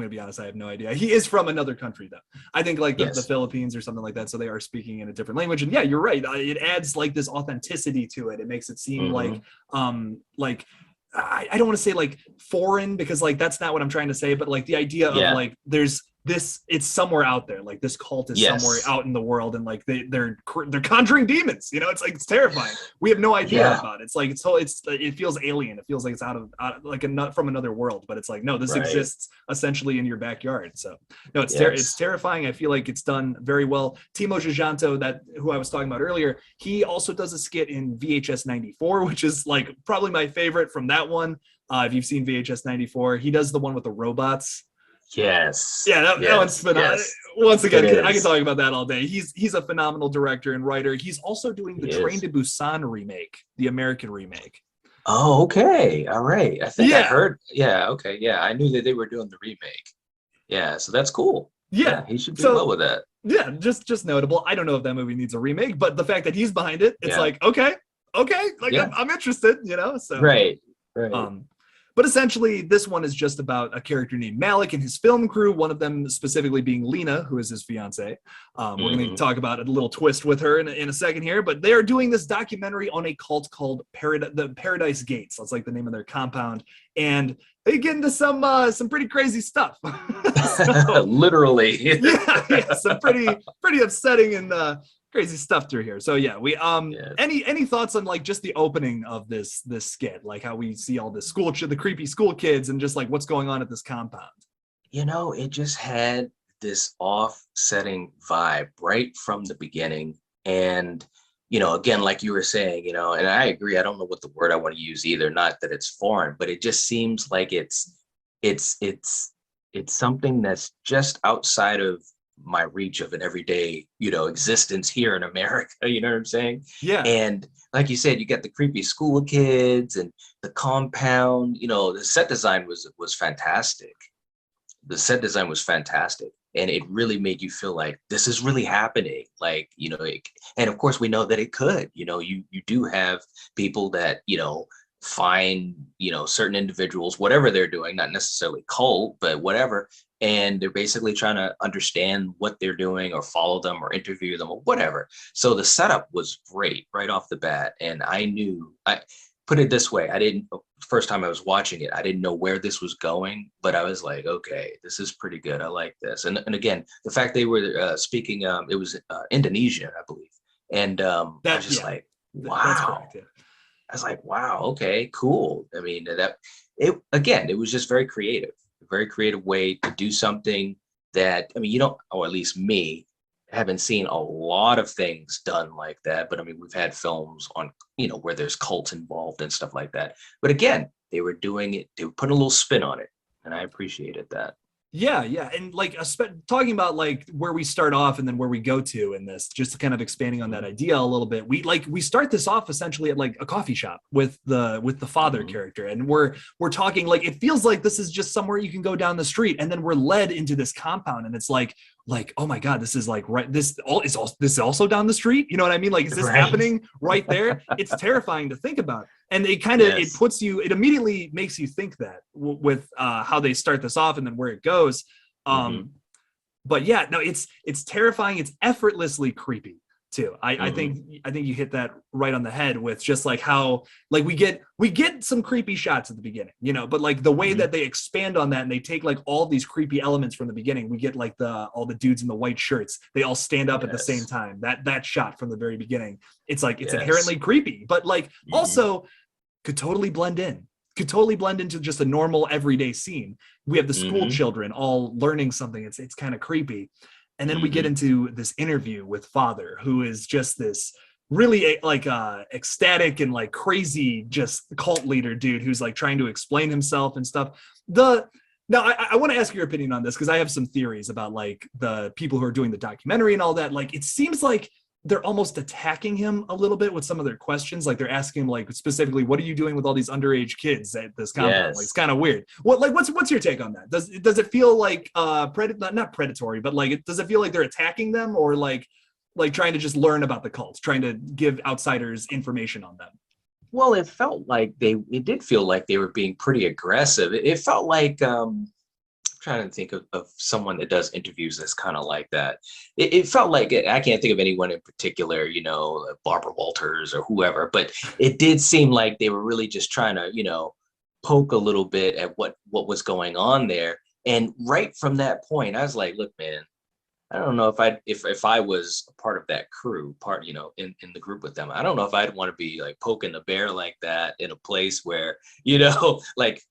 gonna be honest, I have no idea. He is from another country though. I think like the Philippines or something like that. So they are speaking in a different language. And yeah, you're right. It adds like this authenticity to it. It makes it seem like I don't want to say like foreign, because like that's not what I'm trying to say, but like the idea of like there's this, it's somewhere out there, like this cult is somewhere out in the world, and like they're conjuring demons, you know. It's like, it's terrifying. We have no idea about it. It's like it feels alien. It feels like it's out of like a nut from another world, but it's like, no, this exists essentially in your backyard. So no, it's terrifying. I feel like it's done very well. Timo Giganto, who I was talking about earlier, he also does a skit in VHS 94, which is like probably my favorite from that one. If you've seen VHS 94, he does the one with the robots. Yes. Yeah, that one's phenomenal. Once again, I can talk about that all day. He's a phenomenal director and writer. He's also doing the Train to Busan remake, the American remake. Oh, okay. All right. I think I heard. Yeah, okay. Yeah, I knew that they were doing the remake. Yeah, so that's cool. Yeah, he should do well with that. Yeah, just notable. I don't know if that movie needs a remake, but the fact that he's behind it, it's like, okay. Like I'm interested, you know? So Right. But essentially, this one is just about a character named Malik and his film crew, one of them specifically being Lena, who is his fiance. We're going to talk about a little twist with her in a second here, but they are doing this documentary on a cult called the Paradise Gates. That's like the name of their compound. And they get into some pretty crazy stuff. Literally. yeah, some pretty upsetting and crazy stuff through here. So yeah, we Yes. any thoughts on like just the opening of this skit, like how we see all the the creepy school kids and just like what's going on at this compound? You know, it just had this offsetting vibe right from the beginning. And, you know, again, like you were saying, you know, and I agree, I don't know what the word I want to use either, not that it's foreign, but it just seems like it's something that's just outside of my reach of an everyday, you know, existence here in America. You know what I'm saying? Yeah. And like you said, you got the creepy school kids and the compound. You know, the set design was fantastic. The set design was fantastic, and it really made you feel like this is really happening. Like, you know, and of course we know that it could. You know, you do have people that, you know, find, you know, certain individuals, whatever they're doing, not necessarily cult, but whatever, and they're basically trying to understand what they're doing or follow them or interview them or whatever. So the setup was great right off the bat, and I put it this way, I didn't, first time I was watching it, I didn't know where this was going, but I was like, okay, this is pretty good, I like this. And again, the fact they were speaking, it was Indonesian, I believe, and I was just like, wow. That's correct, yeah. I was like, wow, okay, cool. I mean, it was just very creative, a very creative way to do something that, I mean, you don't, or at least me, haven't seen a lot of things done like that. But I mean, we've had films on, you know, where there's cults involved and stuff like that. But again, they were doing it, they were putting a little spin on it, and I appreciated that. Yeah, yeah, and like talking about like where we start off and then where we go to in this, just kind of expanding on that idea a little bit. We start this off essentially at like a coffee shop with the father character, and we're talking like it feels like this is just somewhere you can go down the street, and then we're led into this compound, and it's like oh my god, this is like right, this is also down the street. You know what I mean? Like, is this happening right there? It's terrifying to think about. And it kind of, it immediately makes you think that with how they start this off and then where it goes. But yeah, no, it's terrifying. It's effortlessly creepy too. I think you hit that right on the head with just like how like we get some creepy shots at the beginning, you know, but like the way that they expand on that and they take like all these creepy elements from the beginning. We get like all the dudes in the white shirts, they all stand up at the same time. That shot from the very beginning, it's like it's inherently creepy, but like also could totally blend into just a normal everyday scene. We have the school children all learning something. It's kind of creepy. And then we get into this interview with Father, who is just this really like ecstatic and like crazy, just cult leader dude who's like trying to explain himself and stuff. Now I want to ask your opinion on this, because I have some theories about like the people who are doing the documentary and all that. Like, it seems like they're almost attacking him a little bit with some of their questions. Like, they're asking him like specifically, what are you doing with all these underage kids at this compound? Like, it's kind of weird. What's your take on that? Does it feel like not predatory, but like, does it feel like they're attacking them, or like trying to just learn about the cult, trying to give outsiders information on them? Well, it did feel like they were being pretty aggressive. It felt like, trying to think of someone that does interviews that's kind of like that. It felt like I can't think of anyone in particular, you know, Barbara Walters or whoever, but it did seem like they were really just trying to, you know, poke a little bit at what was going on there. And right from that point, I was like, look, man, I don't know if I was a part of that crew, you know, in the group with them, I don't know if I'd want to be like poking the bear like that in a place where, you know, like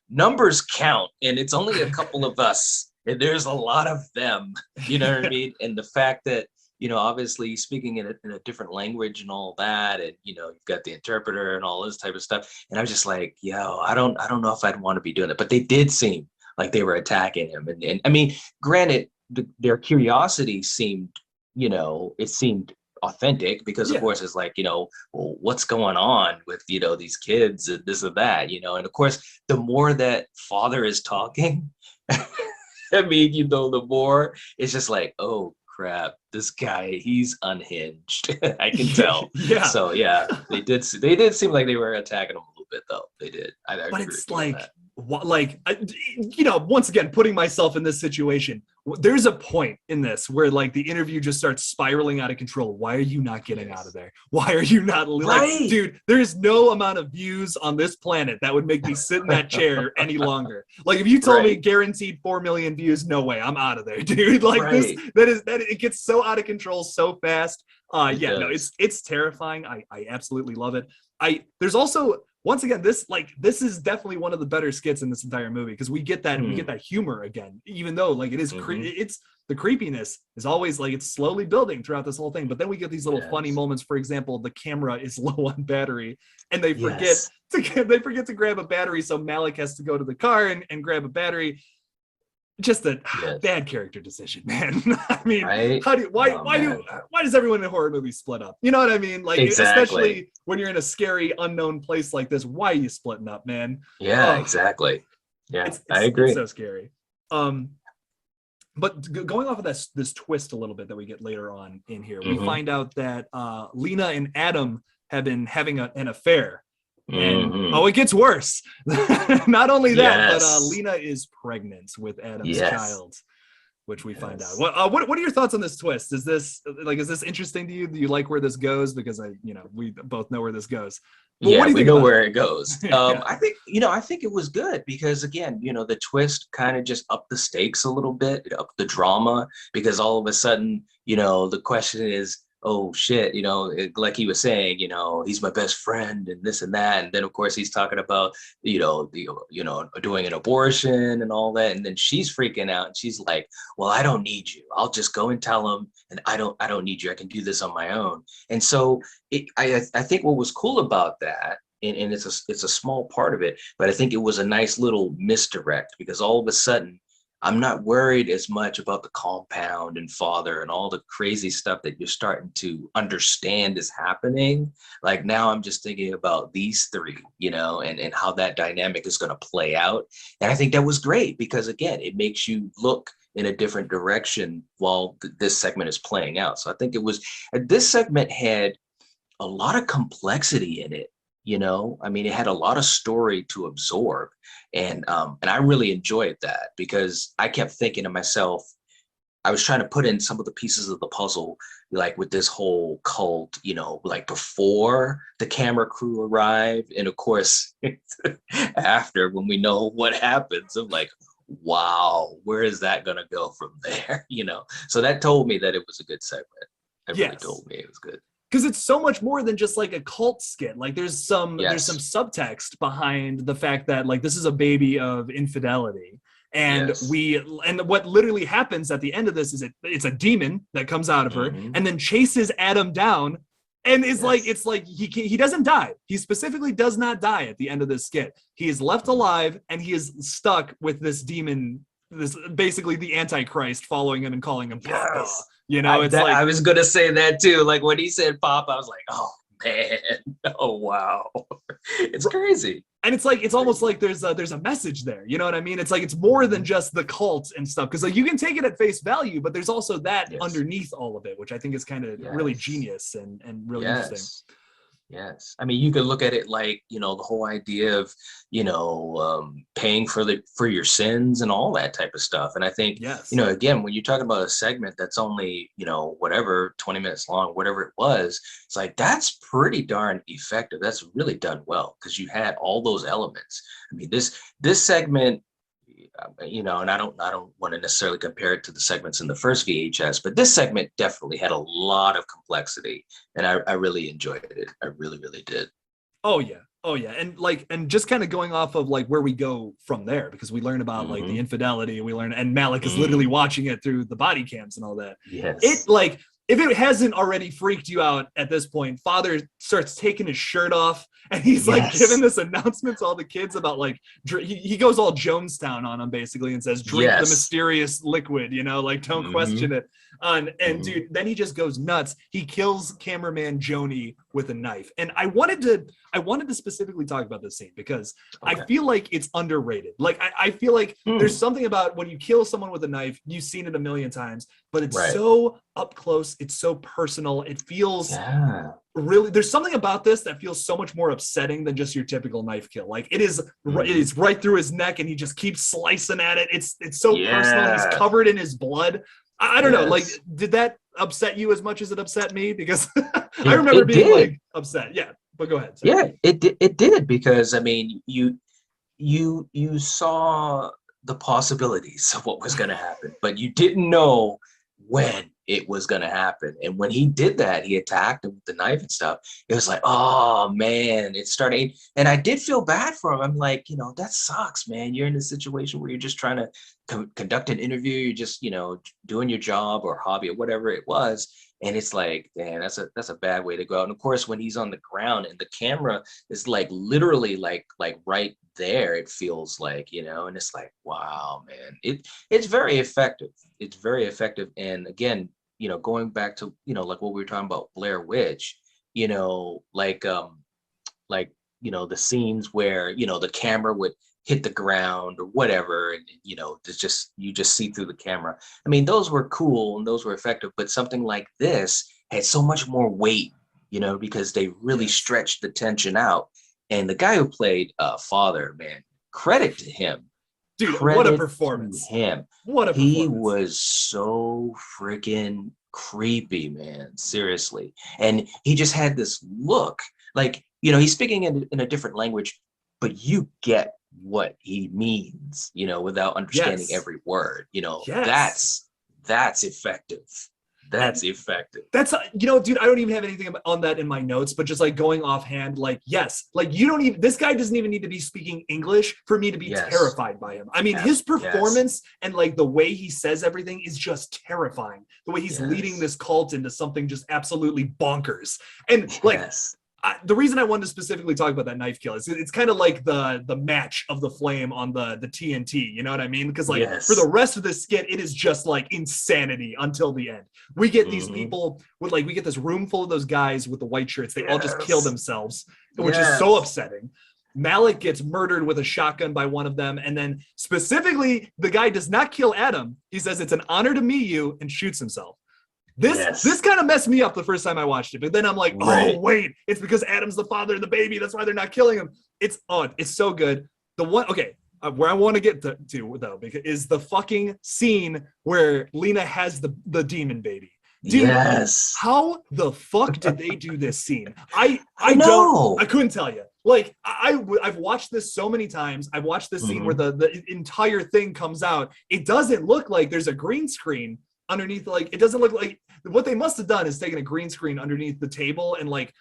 numbers count and it's only a couple of us and there's a lot of them, you know what I mean? And the fact that, you know, obviously speaking in a different language and all that, and, you know, you've got the interpreter and all this type of stuff. And I was just like, yo, I don't know if I'd want to be doing it, but they did seem like they were attacking him. And I mean, granted, their curiosity seemed, you know, it seemed authentic, because of course it's like, you know, well, what's going on with, you know, these kids and this or that, you know. And of course, the more that Father is talking, I mean, you know, the more it's just like, oh crap, this guy, he's unhinged. I can tell. So yeah, they did seem like they were attacking him a little bit, though. They did. I but agree it's with you on like, that. like, once again, putting myself in this situation, there's a point in this where like the interview just starts spiraling out of control. Why are you not getting out of there? Why are you not like, dude, there is no amount of views on this planet that would make me sit in that chair any longer. Like if you told me guaranteed 4 million views, no way, I'm out of there, dude. Like it gets so out of control so fast. It's terrifying. I absolutely love it. There's also, once again, this is definitely one of the better skits in this entire movie because we get that humor again, even though like it is it's the creepiness is always like it's slowly building throughout this whole thing, but then we get these little funny moments. For example, the camera is low on battery and they forget to grab a battery, so Malik has to go to the car and grab a battery. Just a bad character decision, man. I mean, why does everyone in horror movies split up? You know what I mean? Like, especially when you're in a scary, unknown place like this, why are you splitting up, man? Yeah, exactly. Yeah, I agree. It's so scary. But going off of this twist a little bit that we get later on in here, we find out that Lena and Adam have been having an affair. And it gets worse. Not only that, but Lena is pregnant with Adam's child, which we find out. What are your thoughts on this twist? Is this interesting to you? Do you like where this goes? Because we both know where this goes. But what do you think know where it goes. I think it was good because again, the twist kind of just upped the stakes a little bit, upped the drama, because all of a sudden, the question is, oh shit, like he was saying, he's my best friend and this and that. And then of course he's talking about, doing an abortion and all that. And then she's freaking out and she's like, well, I don't need you. I'll just go and tell him. And I don't need you. I can do this on my own. And so I think what was cool about that, and it's a small part of it, but I think it was a nice little misdirect because all of a sudden, I'm not worried as much about the compound and father and all the crazy stuff that you're starting to understand is happening. Like now I'm just thinking about these three, and how that dynamic is going to play out. And I think that was great because again, it makes you look in a different direction while this segment is playing out. So I think this segment had a lot of complexity in it. It had a lot of story to absorb, and I really enjoyed that because I kept thinking to myself, I was trying to put in some of the pieces of the puzzle, like with this whole cult, like before the camera crew arrived, and of course after, when we know what happens, I'm like, wow, where is that gonna go from there? So that told me that it was a good segment. It really told me it was good. Because it's so much more than just like a cult skit. Like there's some subtext behind the fact that like this is a baby of infidelity. And what literally happens at the end of this is it's a demon that comes out of her and then chases Adam down and is like, it's like he doesn't die. He specifically does not die at the end of this skit. He is left alive and he is stuck with this demon, this basically the Antichrist following him and calling him Papa. I was gonna say that too. Like when he said "pop," I was like, "Oh man, oh wow, it's crazy." And it's like it's almost like there's a message there. You know what I mean? It's like it's more than just the cult and stuff. Because like you can take it at face value, but there's also that underneath all of it, which I think is kind of really genius and really interesting. Yes. I mean, you could look at it like, the whole idea of, paying for your sins and all that type of stuff. And I think, again, when you're talking about a segment that's only, whatever, 20 minutes long, whatever it was, it's like, that's pretty darn effective. That's really done well because you had all those elements. I mean, this segment, and I don't want to necessarily compare it to the segments in the first VHS, but this segment definitely had a lot of complexity, and I really enjoyed it. I really, really did. Oh yeah, and just kind of going off of like where we go from there, because we learn about like the infidelity, and Malik is literally watching it through the body cams and all that. Yes. It like, if it hasn't already freaked you out at this point, father starts taking his shirt off and he's like giving this announcement to all the kids about like, he goes all Jonestown on them basically and says, drink the mysterious liquid, like don't question it. And dude, then he just goes nuts. He kills cameraman Joni with a knife. And I wanted to specifically talk about this scene because I feel like it's underrated. Like I feel like there's something about when you kill someone with a knife, you've seen it a million times. but it's Right. so up close. It's so personal. It feels really, there's something about this that feels so much more upsetting than just your typical knife kill. Like it is right through his neck and he just keeps slicing at it. It's so personal. He's covered in his blood. I don't know. Like, did that upset you as much as it upset me? Because I remember being like upset. Yeah, but go ahead. Sorry. Yeah, it did because I mean you saw the possibilities of what was going to happen, but you didn't know when it was going to happen. And when he did that, he attacked him with the knife and stuff. It was like, oh man, it's starting. And I did feel bad for him. I'm like, you know, that sucks, man. You're in a situation where you're just trying to conduct an interview. You're just, you know, doing your job or hobby or whatever it was. And it's like, damn, that's a bad way to go out. And of course, when he's on the ground and the camera is like literally like right there, it feels like, you know, and it's like, wow, man, it's very effective. It's very effective. And again, you know, going back to, you know, like what we were talking about Blair Witch, you know, like, you know, the scenes where, you know, the camera would hit the ground or whatever, and you know, you just see through the camera. I mean, those were cool and those were effective, but something like this had so much more weight, you know, because they really stretched the tension out. And the guy who played Father, man, credit to him. Dude, credit what a performance. to him. What a He performance. was so freaking creepy, man, seriously. And he just had this look like, you know, he's speaking in a different language, but you get what he means, you know, without understanding every word, you know. That's effective. That's effective. That's, you know, dude, I don't even have anything on that in my notes, but just like going offhand, like, yes, like you don't even, this guy doesn't even need to be speaking English for me to be terrified by him. I mean, his performance and like the way he says everything is just terrifying. The way he's leading this cult into something just absolutely bonkers. And like, the reason I wanted to specifically talk about that knife kill is it's kind of like the match of the flame on the TNT, you know what I mean? Because like for the rest of the skit, it is just like insanity until the end. We get these people with like, we get this room full of those guys with the white shirts. They all just kill themselves, which is so upsetting. Malik gets murdered with a shotgun by one of them. And then specifically, the guy does not kill Adam. He says, "It's an honor to meet you," and shoots himself. This kind of messed me up the first time I watched it, but then I'm like, oh wait, it's because Adam's the father of the baby. That's why they're not killing him. It's so good. The one, where I want to get to though, because is the fucking scene where Lena has the demon baby. Dude, how the fuck did they do this scene? I couldn't tell you. Like I've watched this so many times. I've watched this scene where the entire thing comes out. It doesn't look like there's a green screen underneath. Like it doesn't look like, what they must have done is taken a green screen underneath the table and like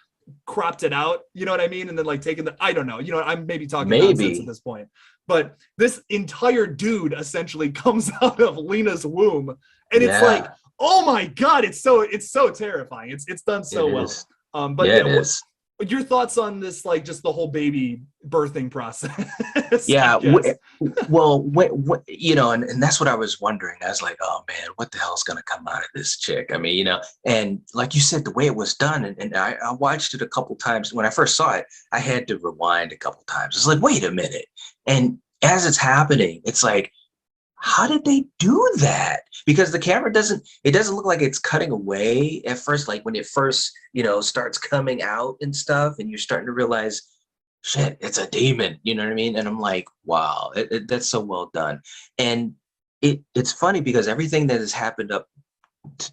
cropped it out, you know what I mean? And then like taking I don't know, you know, I'm maybe talking nonsense at this point, but this entire dude essentially comes out of Lena's womb, and it's like, oh my God, it's so terrifying. It's done so well. But it is. Your thoughts on this, like just the whole baby birthing process? Well, you know, and that's what I was wondering. I was like, oh man, what the hell's gonna come out of this chick? I mean, you know, and like you said, the way it was done, and I watched it a couple times. When I first saw it, I had to rewind a couple times. It's like, wait a minute. And as it's happening, it's like, how did they do that? Because the camera doesn't look like it's cutting away at first, like when it first, you know, starts coming out and stuff, and you're starting to realize, shit, it's a demon, you know what I mean? And I'm like, wow, that's so well done. And it's funny because everything that has happened up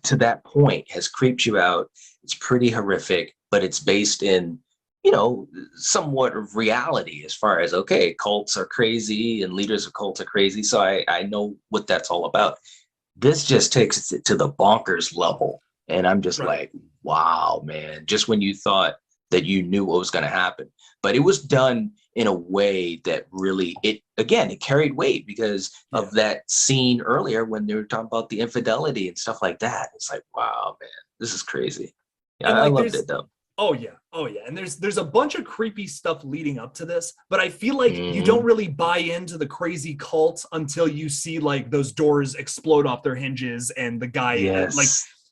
to that point has creeped you out. It's pretty horrific, but it's based in, you know, somewhat of reality as far as, okay, cults are crazy and leaders of cults are crazy. So I know what that's all about. This just takes it to the bonkers level. And I'm just like, wow, man, just when you thought that you knew what was going to happen, but it was done in a way that really, it carried weight because of that scene earlier when they were talking about the infidelity and stuff like that. It's like, wow, man, this is crazy. Yeah, like, I loved it though. Oh yeah. And there's a bunch of creepy stuff leading up to this, but I feel like you don't really buy into the crazy cult until you see like those doors explode off their hinges and the guy, like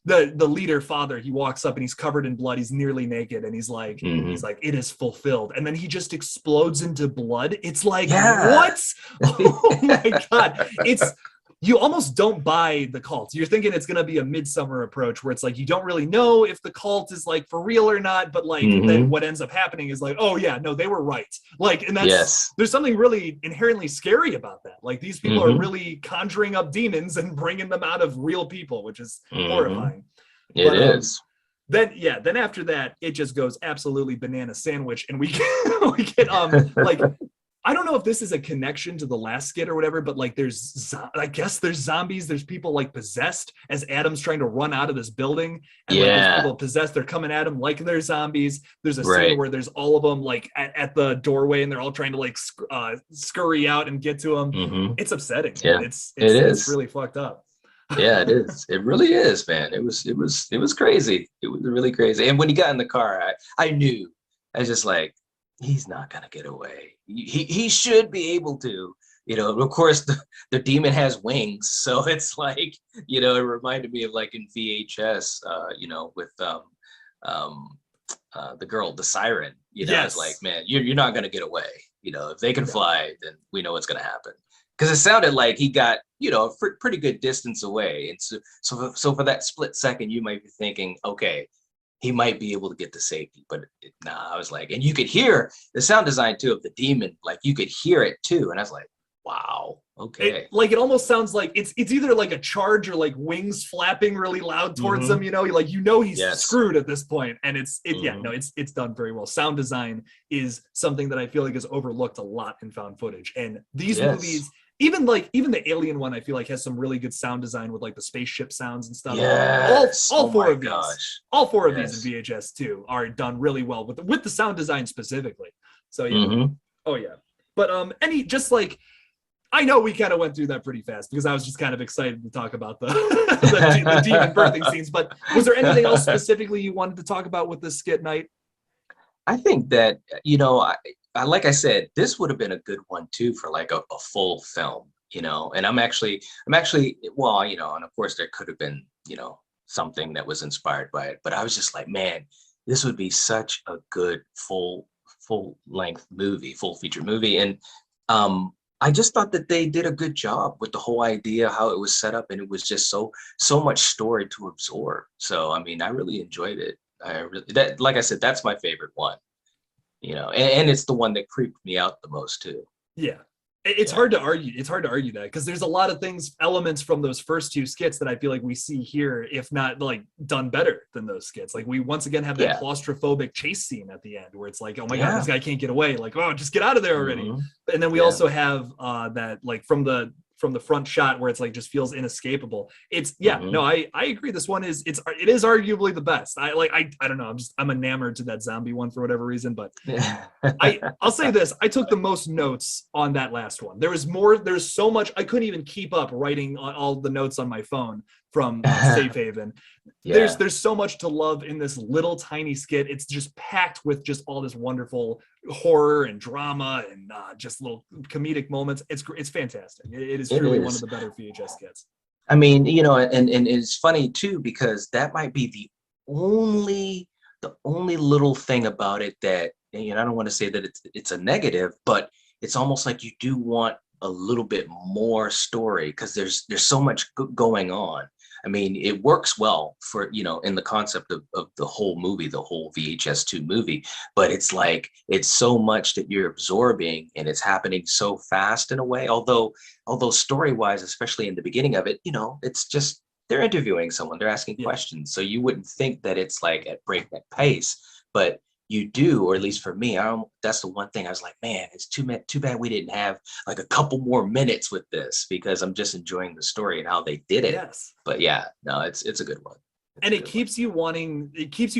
the leader father, he walks up and he's covered in blood. He's nearly naked, and he's like, it is fulfilled. And then he just explodes into blood. It's like, what? Oh my God. you almost don't buy the cult. You're thinking it's going to be a Midsummer approach where it's like you don't really know if the cult is like for real or not, but like then what ends up happening is like, oh yeah, no, they were right. Like, and that's there's something really inherently scary about that. Like these people are really conjuring up demons and bringing them out of real people, which is horrifying. It is. Then after that, it just goes absolutely banana sandwich, and we get like, I don't know if this is a connection to the last skit or whatever, but like I guess there's zombies, there's people like possessed as Adam's trying to run out of this building, and like there's people possessed, they're coming at him like they're zombies. There's a scene where there's all of them like at the doorway, and they're all trying to like scurry out and get to him. It's upsetting. Yeah, it's really fucked up. Yeah, it is. It really is, man. It was crazy. It was really crazy. And when he got in the car, I knew. I was just like, he's not gonna get away. He should be able to. You know, of course, the demon has wings, so it's like, you know, it reminded me of like in VHS, you know, with the girl, the siren. You know, it's like, man, you're not gonna get away. You know, if they can fly, then we know what's gonna happen. Because it sounded like he got, you know, a pretty good distance away, and so for that split second, you might be thinking, okay, he might be able to get to safety, but nah. I was like, and you could hear the sound design too of the demon, like you could hear it too, and I was like, wow, okay. It almost sounds like it's either like a charge or like wings flapping really loud towards him. You know, like he's screwed at this point, and it's done very well. Sound design is something that I feel like is overlooked a lot in found footage, and these movies. Even the Alien one, I feel like has some really good sound design with like the spaceship sounds and stuff. Yes. All four of these in VHS too are done really well with the sound design specifically. So yeah, But I know we kind of went through that pretty fast because I was just kind of excited to talk about the the demon birthing scenes. But was there anything else specifically you wanted to talk about with this skit night? I think that, you know, I like I said, this would have been a good one too for like a full film, you know. And I'm actually well, you know, and of course there could have been, you know, something that was inspired by it, but I was just like, man, this would be such a good full length movie, full feature movie. And I just thought that they did a good job with the whole idea, how it was set up, and it was just so much story to absorb. So I mean, I really enjoyed it. Like I said, that's my favorite one, you know, and it's the one that creeped me out the most too. Yeah, it's hard to argue. It's hard to argue that because there's a lot of elements from those first two skits that I feel like we see here, if not like done better than those skits. Like we once again have that claustrophobic chase scene at the end where it's like, oh my god, this guy can't get away. Like, oh, just get out of there already. And then we also have that like from the front shot where it's like just feels inescapable. It's no, I agree. This one is it is arguably the best. I don't know. I'm enamored to that zombie one for whatever reason, but I'll say this. I took the most notes on that last one. There's so much I couldn't even keep up writing all the notes on my phone from Safe Haven. There's so much to love in this little tiny skit. It's just packed with just all this wonderful horror and drama and just little comedic moments. It's fantastic. It is truly one of the better VHS skits. I mean, you know, and it's funny too because that might be the only little thing about it that, you know, I don't want to say that it's a negative, but it's almost like you do want a little bit more story because there's so much going on. I mean, it works well for, you know, in the concept of the whole movie, the whole VHS 2 movie, but it's like, it's so much that you're absorbing and it's happening so fast in a way. Although story-wise, especially in the beginning of it, you know, it's just, they're interviewing someone, they're asking questions. So you wouldn't think that it's like at breakneck pace, but you do, or at least for me, that's the one thing I was like, man, it's too bad we didn't have like a couple more minutes with this because I'm just enjoying the story and how they did it. Yes. But yeah, no, it's a good one. And it keeps you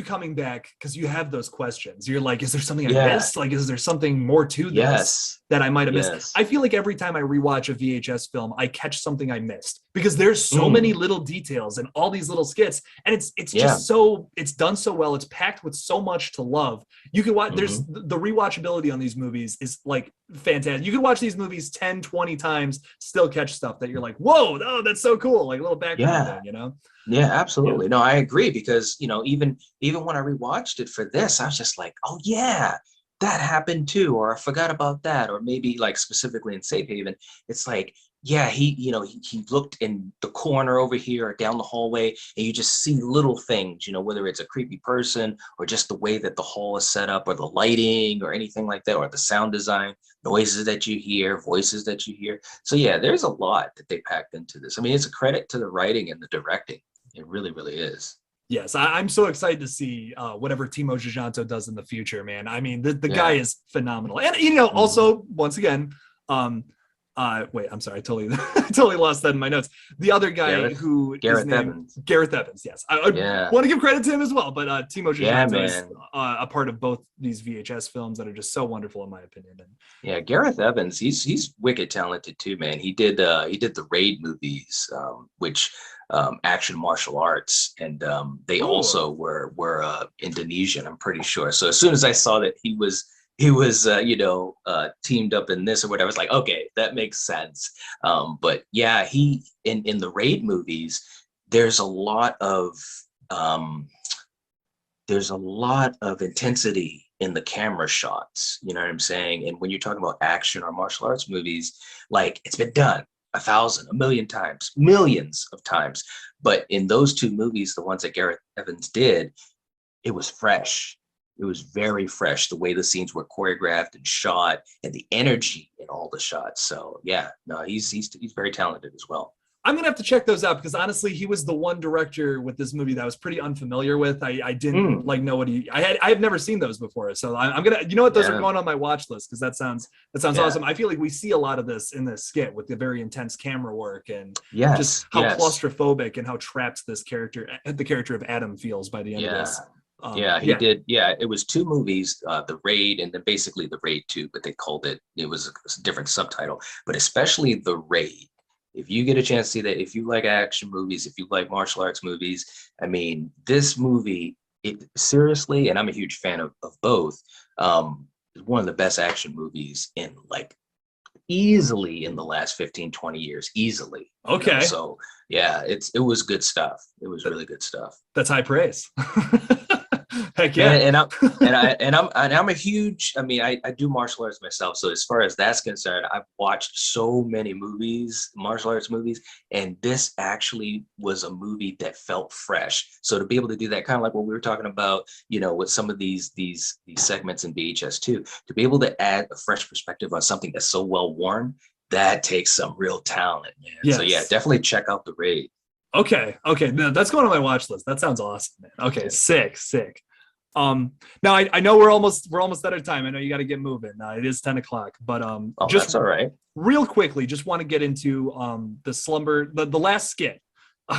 coming back because you have those questions. You're like, is there something I missed? Like, is there something more to this that I might have missed? I feel like every time I rewatch a VHS film, I catch something I missed because there's so many little details and all these little skits. And it's just it's done so well. It's packed with so much to love. You can watch, there's the rewatchability on these movies is like fantastic. You can watch these movies 10, 20 times, still catch stuff that you're like, whoa, oh, that's so cool. Like a little background thing, you know? Yeah, absolutely. No, I agree because, you know, even when I rewatched it for this, I was just like, oh yeah, that happened too, or I forgot about that, or maybe like specifically in Safe Haven, it's like yeah, he looked in the corner over here or down the hallway, and you just see little things, whether it's a creepy person or just the way that the hall is set up or the lighting or anything like that, or the sound design, noises that you hear, voices that you hear. So yeah, there's a lot that they packed into this. I mean, it's a credit to the writing and the directing. It really, really is. Yes, I'm so excited to see whatever Timo Giganto does in the future, man. I mean, the guy is phenomenal. And, also, once again, wait, I'm sorry, I totally totally lost that in my notes. The other guy Gareth Evans. Gareth Evans, yes. I want to give credit to him as well, but Timo Giganto is a part of both these VHS films that are just so wonderful in my opinion. And yeah, Gareth Evans, he's wicked talented too, man. He did the Raid movies, which action martial arts, and they also were Indonesian, I'm pretty sure. So as soon as I saw that he was teamed up in this or whatever, it's like, okay, that makes sense. But yeah, he in the Raid movies, there's a lot of intensity in the camera shots, you know what I'm saying? And when you're talking about action or martial arts movies, like, it's been done 1,000, 1,000,000 times, millions of times. But in those two movies, the ones that Gareth Evans did, it was fresh. It was very fresh, the way the scenes were choreographed and shot, and the energy in all the shots. So yeah, no, he's very talented as well. I'm gonna have to check those out, because honestly, he was the one director with this movie that I was pretty unfamiliar with. I didn't know what I have never seen those before. So I'm gonna, those are going on my watch list, because that sounds awesome. I feel like we see a lot of this in this skit with the very intense camera work and just how claustrophobic and how trapped the character of Adam feels by the end of this. He did. Yeah, it was two movies, The Raid and then basically The Raid 2, but it was a different subtitle. But especially The Raid, if you get a chance to see that, if you like action movies, if you like martial arts movies, I mean, this movie, seriously, and I'm a huge fan of both, is one of the best action movies in, like, easily in the last 15, 20 years, easily. Okay. So yeah, it was good stuff. It was really good stuff. That's high praise. Heck yeah. And I'm a huge, I mean, I do martial arts myself. So as far as that's concerned, I've watched so many movies, martial arts movies, and this actually was a movie that felt fresh. So to be able to do that, kind of like what we were talking about, with some of these segments in VHS too, to be able to add a fresh perspective on something that's so well worn, that takes some real talent, man. Yes. So yeah, definitely check out The Raid. Okay. No, that's going on my watch list. That sounds awesome, man. Okay, sick. Now I know we're almost out of time. I know you got to get moving. It is 10 o'clock, but just that's all right. Real quickly, just want to get into the last skit.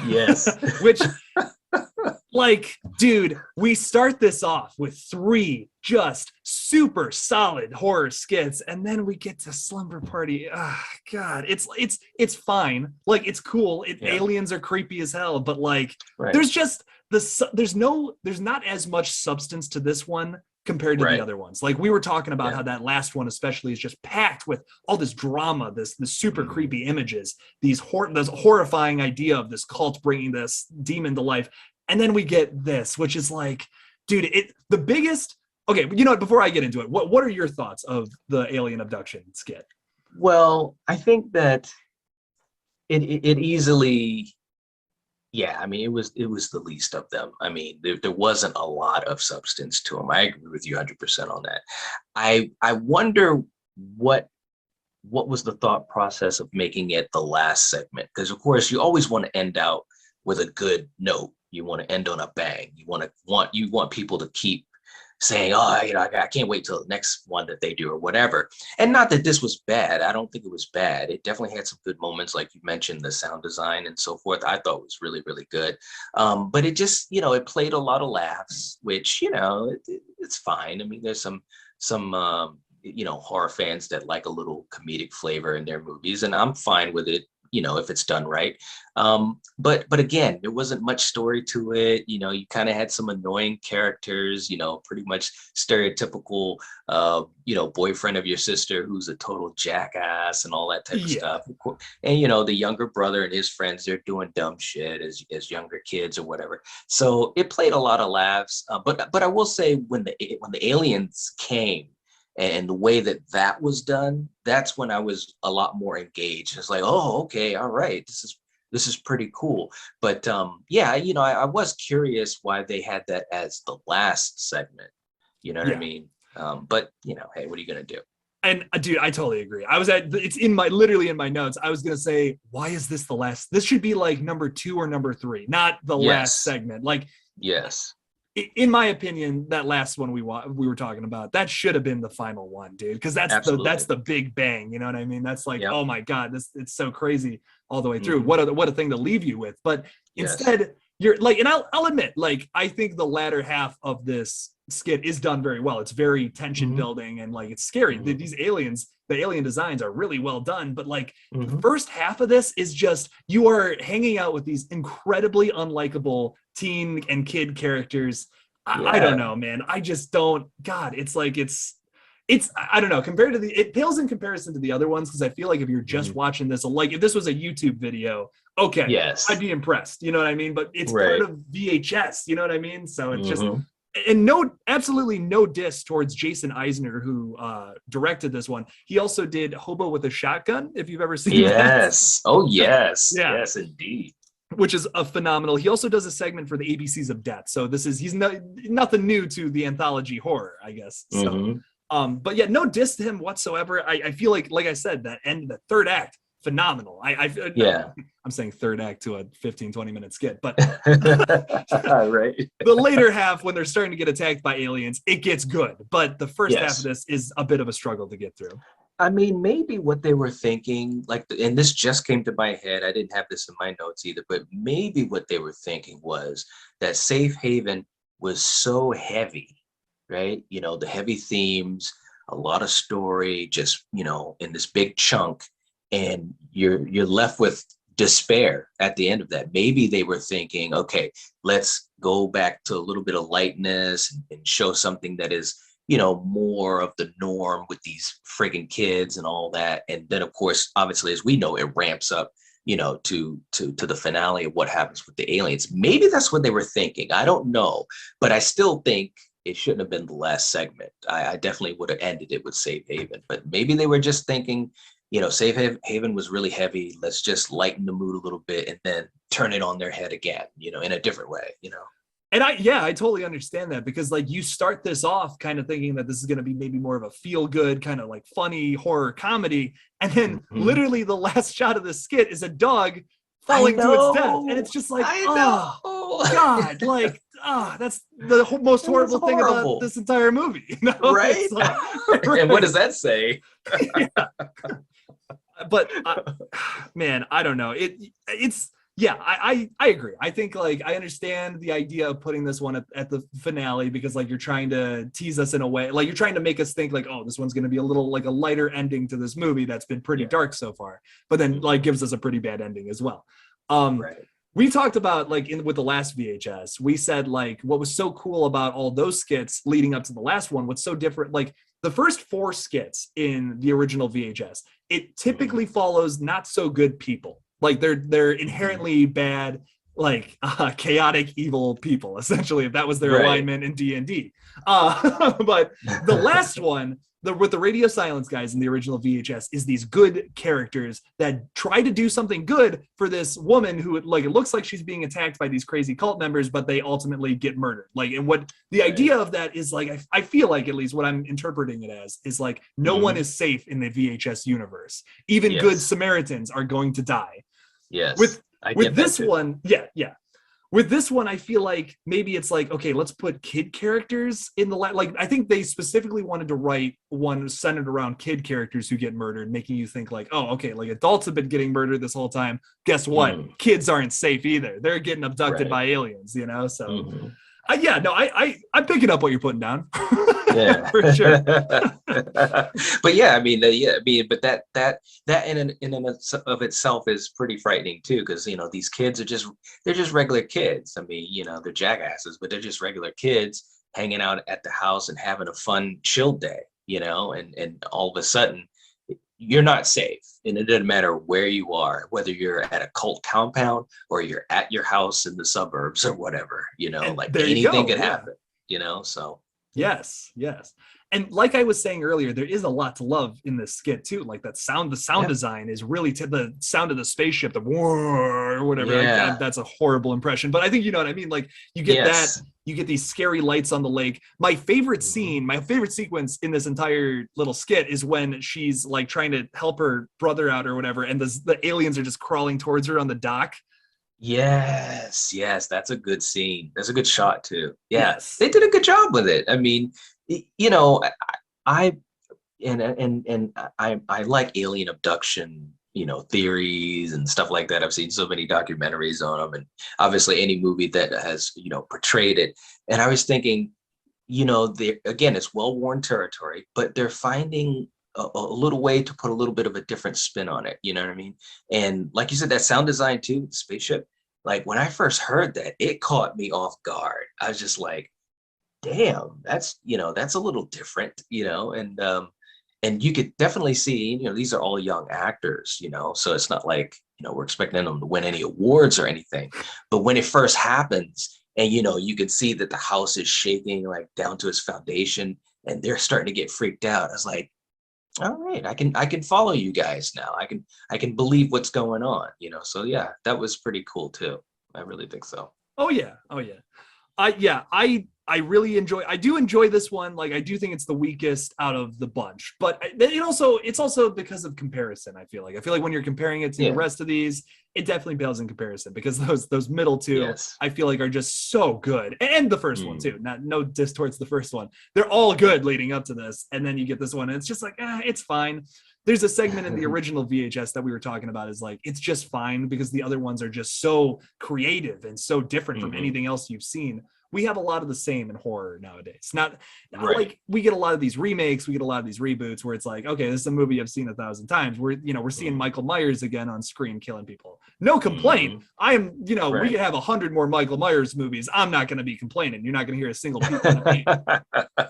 Yes. Which, like, dude, we start this off with 3 just super solid horror skits, and then we get to Slumber Party. God, it's fine. Like, it's cool. Aliens are creepy as hell, but like, there's just there's not as much substance to this one compared to the other ones. Like, we were talking about how that last one especially is just packed with all this drama, this super creepy images, this horrifying idea of this cult bringing this demon to life. And then we get this, which is like, dude, the biggest. Okay, before I get into it, what are your thoughts of the alien abduction skit? Well, I think that it easily, I mean, it was the least of them. I mean, there wasn't a lot of substance to them. I agree with you 100% on that. I wonder what was the thought process of making it the last segment? Because of course, you always want to end out with a good note. You want to end on a bang. You want people to keep saying, I can't wait till the next one that they do or whatever. And not that this was bad. I don't think it was bad. It definitely had some good moments, like you mentioned, the sound design and so forth. I thought was really, really good. But it just, it played a lot of laughs, which, it's fine. I mean, there's some horror fans that like a little comedic flavor in their movies, and I'm fine with it, if it's done right. But again, there wasn't much story to it. You kind of had some annoying characters, pretty much stereotypical, boyfriend of your sister who's a total jackass and all that type of stuff. And, the younger brother and his friends, they're doing dumb shit as younger kids or whatever. So it played a lot of laughs. But I will say, when the aliens came, And the way that was done, that's when I was a lot more engaged. It's like, oh, okay, all right, this is pretty cool. But yeah, you know, I was curious why they had that as the last segment. You know what I mean? But you know, hey, what are you gonna do? And dude, I totally agree. It's literally in my notes. I was gonna say, why is this the last? This should be like number 2 or number 3, not the last segment. Like, yes. In my opinion, that last one we were talking about, that should have been the final one, dude. Because that's the big bang. You know what I mean? That's like, oh my god, it's so crazy all the way through. What a thing to leave you with. But instead, you're like, and I'll admit, like, I think the latter half of this skit is done very well. It's very tension building and like it's scary. These aliens, the alien designs are really well done. But like the first half of this is just you are hanging out with these incredibly unlikable teen and kid characters. I don't know, man. I just don't. God, it's like it's I don't know. Compared to it pales in comparison to the other ones because I feel like if you're just watching this, like if this was a YouTube video, okay, I'd be impressed. You know what I mean? But it's part of VHS. You know what I mean? So it's just. And absolutely no diss towards Jason Eisner, who directed this one. He also did Hobo with a Shotgun, if you've ever seen that. Yes. Oh, yes. Yes, indeed. Which is a phenomenal. He also does a segment for the ABCs of Death. So he's nothing new to the anthology horror, I guess. So, but yeah, no diss to him whatsoever. I feel like I said, the third act, phenomenal. I'm saying third act to a 15-20 minute skit, but right. The later half when they're starting to get attacked by aliens, it gets good, but the first half of this is a bit of a struggle to get through. I mean, maybe what they were thinking, like, and this just came to my head, I didn't have this in my notes either, but maybe what they were thinking was that Safe Haven was so heavy, right? You know, the heavy themes, a lot of story, just, you know, in this big chunk, and you're left with despair at the end of that. Maybe they were thinking, okay, let's go back to a little bit of lightness and show something that is, you know, more of the norm with these friggin' kids and all that. And then of course, obviously, as we know, it ramps up, you know, to the finale of what happens with the aliens. Maybe that's what they were thinking. I don't know, but I still think it shouldn't have been the last segment. I definitely would have ended it with Safe Haven, but maybe they were just thinking, you know, Safe Haven was really heavy. Let's just lighten the mood a little bit and then turn it on their head again, you know, in a different way, you know. And I totally understand that because like you start this off kind of thinking that this is going to be maybe more of a feel good kind of like funny horror comedy. And then literally the last shot of the skit is a dog falling to its death. And it's just like, oh God, like, that's the most horrible thing about this entire movie. You know? Right? Like, right. And what does that say? But man, I don't know. It's I agree. I think like I understand the idea of putting this one at the finale because like you're trying to tease us in a way, like you're trying to make us think like, oh, this one's going to be a little like a lighter ending to this movie that's been pretty dark so far, but then like gives us a pretty bad ending as well. We talked about like with the last VHS, we said like what was so cool about all those skits leading up to the last one, what's so different, like the first 4 skits in the original VHS, it typically follows not so good people. Like they're inherently bad, like chaotic, evil people, essentially, if that was their alignment in D&D. But the last one, with the radio silence guys in the original VHS, is these good characters that try to do something good for this woman who, like, it looks like she's being attacked by these crazy cult members, but they ultimately get murdered. Like, and what the idea of that is, like, I feel like, at least what I'm interpreting it as, is like no one is safe in the VHS universe. Even good Samaritans are going to die. Yes. With this one, with this one, I feel like maybe it's like, okay, let's put kid characters in the like. I think they specifically wanted to write one centered around kid characters who get murdered, making you think like, oh, okay, like adults have been getting murdered this whole time. Guess what? Kids aren't safe either. They're getting abducted by aliens, you know. So, I'm picking up what you're putting down. Yeah, for sure. But yeah, I mean, but that in and of itself is pretty frightening too, because you know these kids are they're just regular kids. I mean, you know, they're jackasses, but they're just regular kids hanging out at the house and having a fun, chill day, you know, and all of a sudden you're not safe, and it doesn't matter where you are, whether you're at a cult compound or you're at your house in the suburbs or whatever, you know, and like anything could happen, you know, so. Yes. And like I was saying earlier, there is a lot to love in this skit too. Like that sound, the sound design is really the sound of the spaceship, the war or whatever. That's a horrible impression, but I think you know what I mean. Like you get that, you get these scary lights on the lake. My favorite scene, my favorite sequence in this entire little skit is when she's like trying to help her brother out or whatever, and the aliens are just crawling towards her on the dock. Yes, that's a good scene. That's a good shot too. Yes, they did a good job with it. I mean, you know, I I like alien abduction, you know, theories and stuff like that. I've seen so many documentaries on them, and obviously any movie that has, you know, portrayed it. And I was thinking, you know, again, it's well-worn territory, but they're finding a little way to put a little bit of a different spin on it. You know what I mean? And like you said, that sound design too, the spaceship. Like when I first heard that, it caught me off guard. I was just like, damn, that's, you know, that's a little different, you know, and you could definitely see, you know, these are all young actors, you know, so it's not like, you know, we're expecting them to win any awards or anything. But when it first happens, and, you know, you can see that the house is shaking like down to its foundation and they're starting to get freaked out. I was like, all right, I can follow you guys now. I can believe what's going on, you know. So yeah, that was pretty cool too. I really think so. Oh yeah. I really enjoy this one. Like I do think it's the weakest out of the bunch, but it's also because of comparison. I feel like when you're comparing it to the rest of these, it definitely pales in comparison because those middle two I feel like are just so good, and the first one too. No diss towards the first one. They're all good leading up to this, and then you get this one, and it's just like it's fine. There's a segment in the original VHS that we were talking about is like it's just fine because the other ones are just so creative and so different from anything else you've seen. We have a lot of the same in horror nowadays. Not like we get a lot of these remakes, we get a lot of these reboots where it's like, okay, this is a movie I've seen 1,000 times. We're seeing Michael Myers again on screen killing people. No complaint. I am, we could have 100 more Michael Myers movies. I'm not going to be complaining. You're not going to hear a single peep out of me.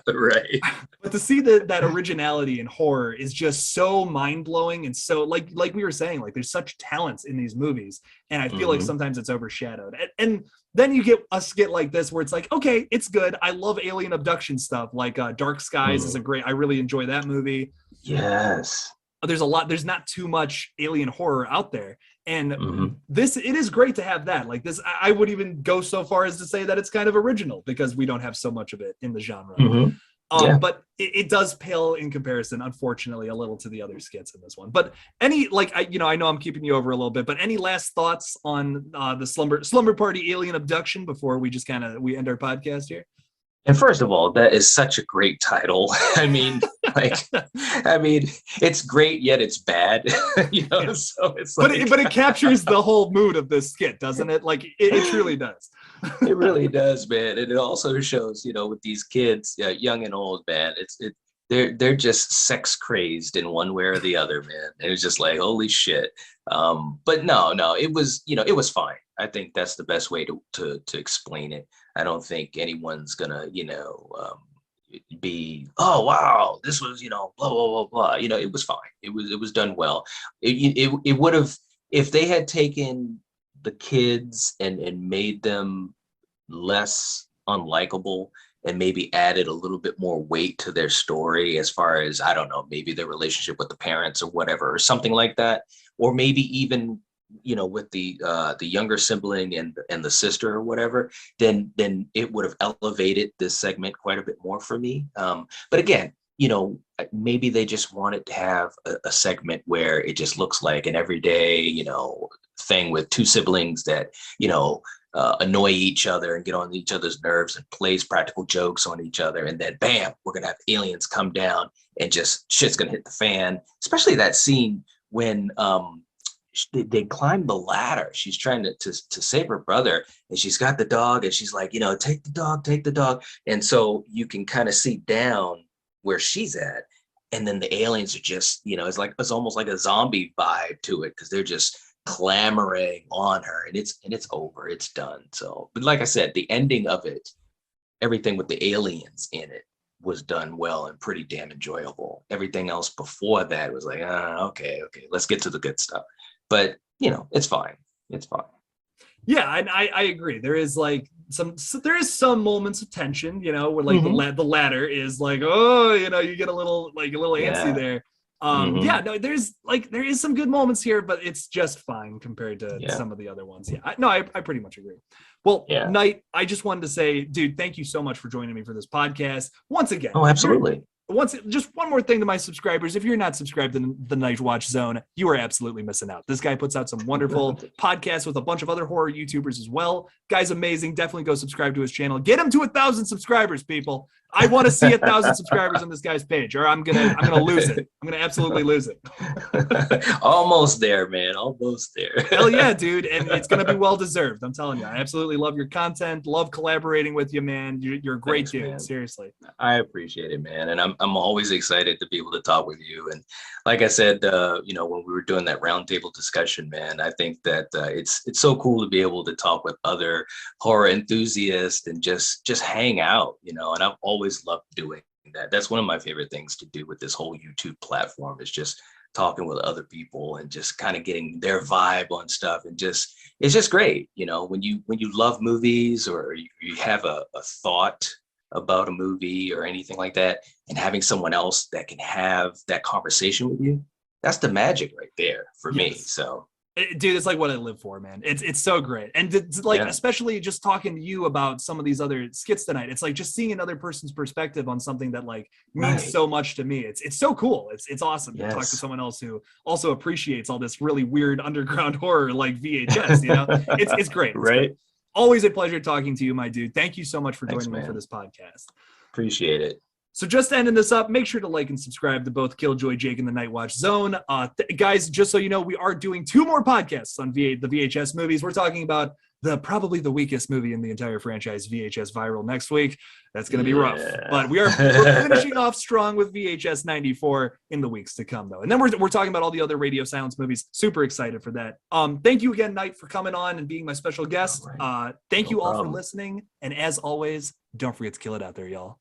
Right. But to see that originality in horror is just so mind-blowing, and so like we were saying, like there's such talents in these movies, and I feel like sometimes it's overshadowed. And then you get a skit like this where it's like, okay, it's good. I love alien abduction stuff. Like Dark Skies is I really enjoy that movie. Yes. There's not too much alien horror out there. And it is great to have that. Like this, I would even go so far as to say that it's kind of original because we don't have so much of it in the genre. But it does pale in comparison, unfortunately, a little to the other skits in this one. But I know I'm keeping you over a little bit, but any last thoughts on the slumber party alien abduction before we just we end our podcast here? And first of all, that is such a great title. I mean, it's great, yet it's bad. So it's like, but it captures the whole mood of this skit, doesn't it? Like it truly does. It really does, man. And it also shows, with these kids, young and old, man, they're just sex crazed in one way or the other, man. And it's just like, holy shit. But no, it was, it was fine. I think that's the best way to explain it. I don't think anyone's gonna, be, oh wow, this was, blah blah blah blah. It was fine. It was done well. It would have, if they had taken the kids and made them less unlikable and maybe added a little bit more weight to their story as far as, I don't know, maybe their relationship with the parents or whatever, or something like that, or maybe even with the younger sibling and the sister or whatever, then it would have elevated this segment quite a bit more for me. But again, maybe they just wanted to have a segment where it just looks like an everyday, thing with two siblings that, annoy each other and get on each other's nerves and plays practical jokes on each other. And then bam, we're going to have aliens come down and just shit's going to hit the fan. Especially that scene when, they climb the ladder. She's trying to save her brother, and she's got the dog, and she's like, take the dog. And so you can kind of see down where she's at, and then the aliens are just, it's almost like a zombie vibe to it because they're just clamoring on her, and it's over, it's done. So, but like I said, the ending of it, everything with the aliens in it was done well and pretty damn enjoyable. Everything else before that was like, okay, let's get to the good stuff. But it's fine. It's fine. Yeah, and I agree. There is like some moments of tension, you know, where like the ladder is like, oh, you know, you get a little antsy there. Yeah, no, there is some good moments here, but it's just fine compared to some of the other ones. Yeah, I pretty much agree. Well, Knight, I just wanted to say, dude, thank you so much for joining me for this podcast once again. Oh, absolutely. Just one more thing to my subscribers. If you're not subscribed to the Nightwatch Zone, you are absolutely missing out. This guy puts out some wonderful podcasts with a bunch of other horror YouTubers as well. Guy's amazing. Definitely go subscribe to his channel. Get him to 1,000 subscribers, people. I want to see 1,000 subscribers on this guy's page, or I'm gonna lose it. I'm gonna absolutely lose it. Almost there, man. Almost there. Hell yeah, dude. And it's gonna be well deserved. I'm telling you. I absolutely love your content. Love collaborating with you, man. You're a great dude. Man. Seriously. I appreciate it, man. And I'm always excited to be able to talk with you. And like I said, you know, when we were doing that roundtable discussion, man, I think that it's so cool to be able to talk with other horror enthusiasts and just hang out, you know. And I've always loved doing that. That's one of my favorite things to do with this whole YouTube platform, is just talking with other people and just kind of getting their vibe on stuff. And just, it's just great, you know, when you love movies, or you have a thought about a movie or anything like that, and having someone else that can have that conversation with you, that's the magic right there for me. So dude, it's like what I live for, man. It's so great. And it's like, especially just talking to you about some of these other skits tonight, it's like just seeing another person's perspective on something that like means so much to me. It's so cool. It's awesome to talk to someone else who also appreciates all this really weird underground horror like VHS, you know. It's great. It's right. Great. Always a pleasure talking to you, my dude. Thank you so much for joining me for this podcast. Appreciate it. So just ending this up, make sure to like and subscribe to both KillJoy, Jake, and the Nightwatch Zone. Guys, just so you know, we are doing 2 more podcasts on the VHS movies. We're talking about probably the weakest movie in the entire franchise, VHS Viral, next week. That's going to be rough. But we're finishing off strong with VHS 94 in the weeks to come, though. And then we're talking about all the other Radio Silence movies. Super excited for that. Thank you again, Knight, for coming on and being my special guest. Thank you all for listening. And as always, don't forget to kill it out there, y'all.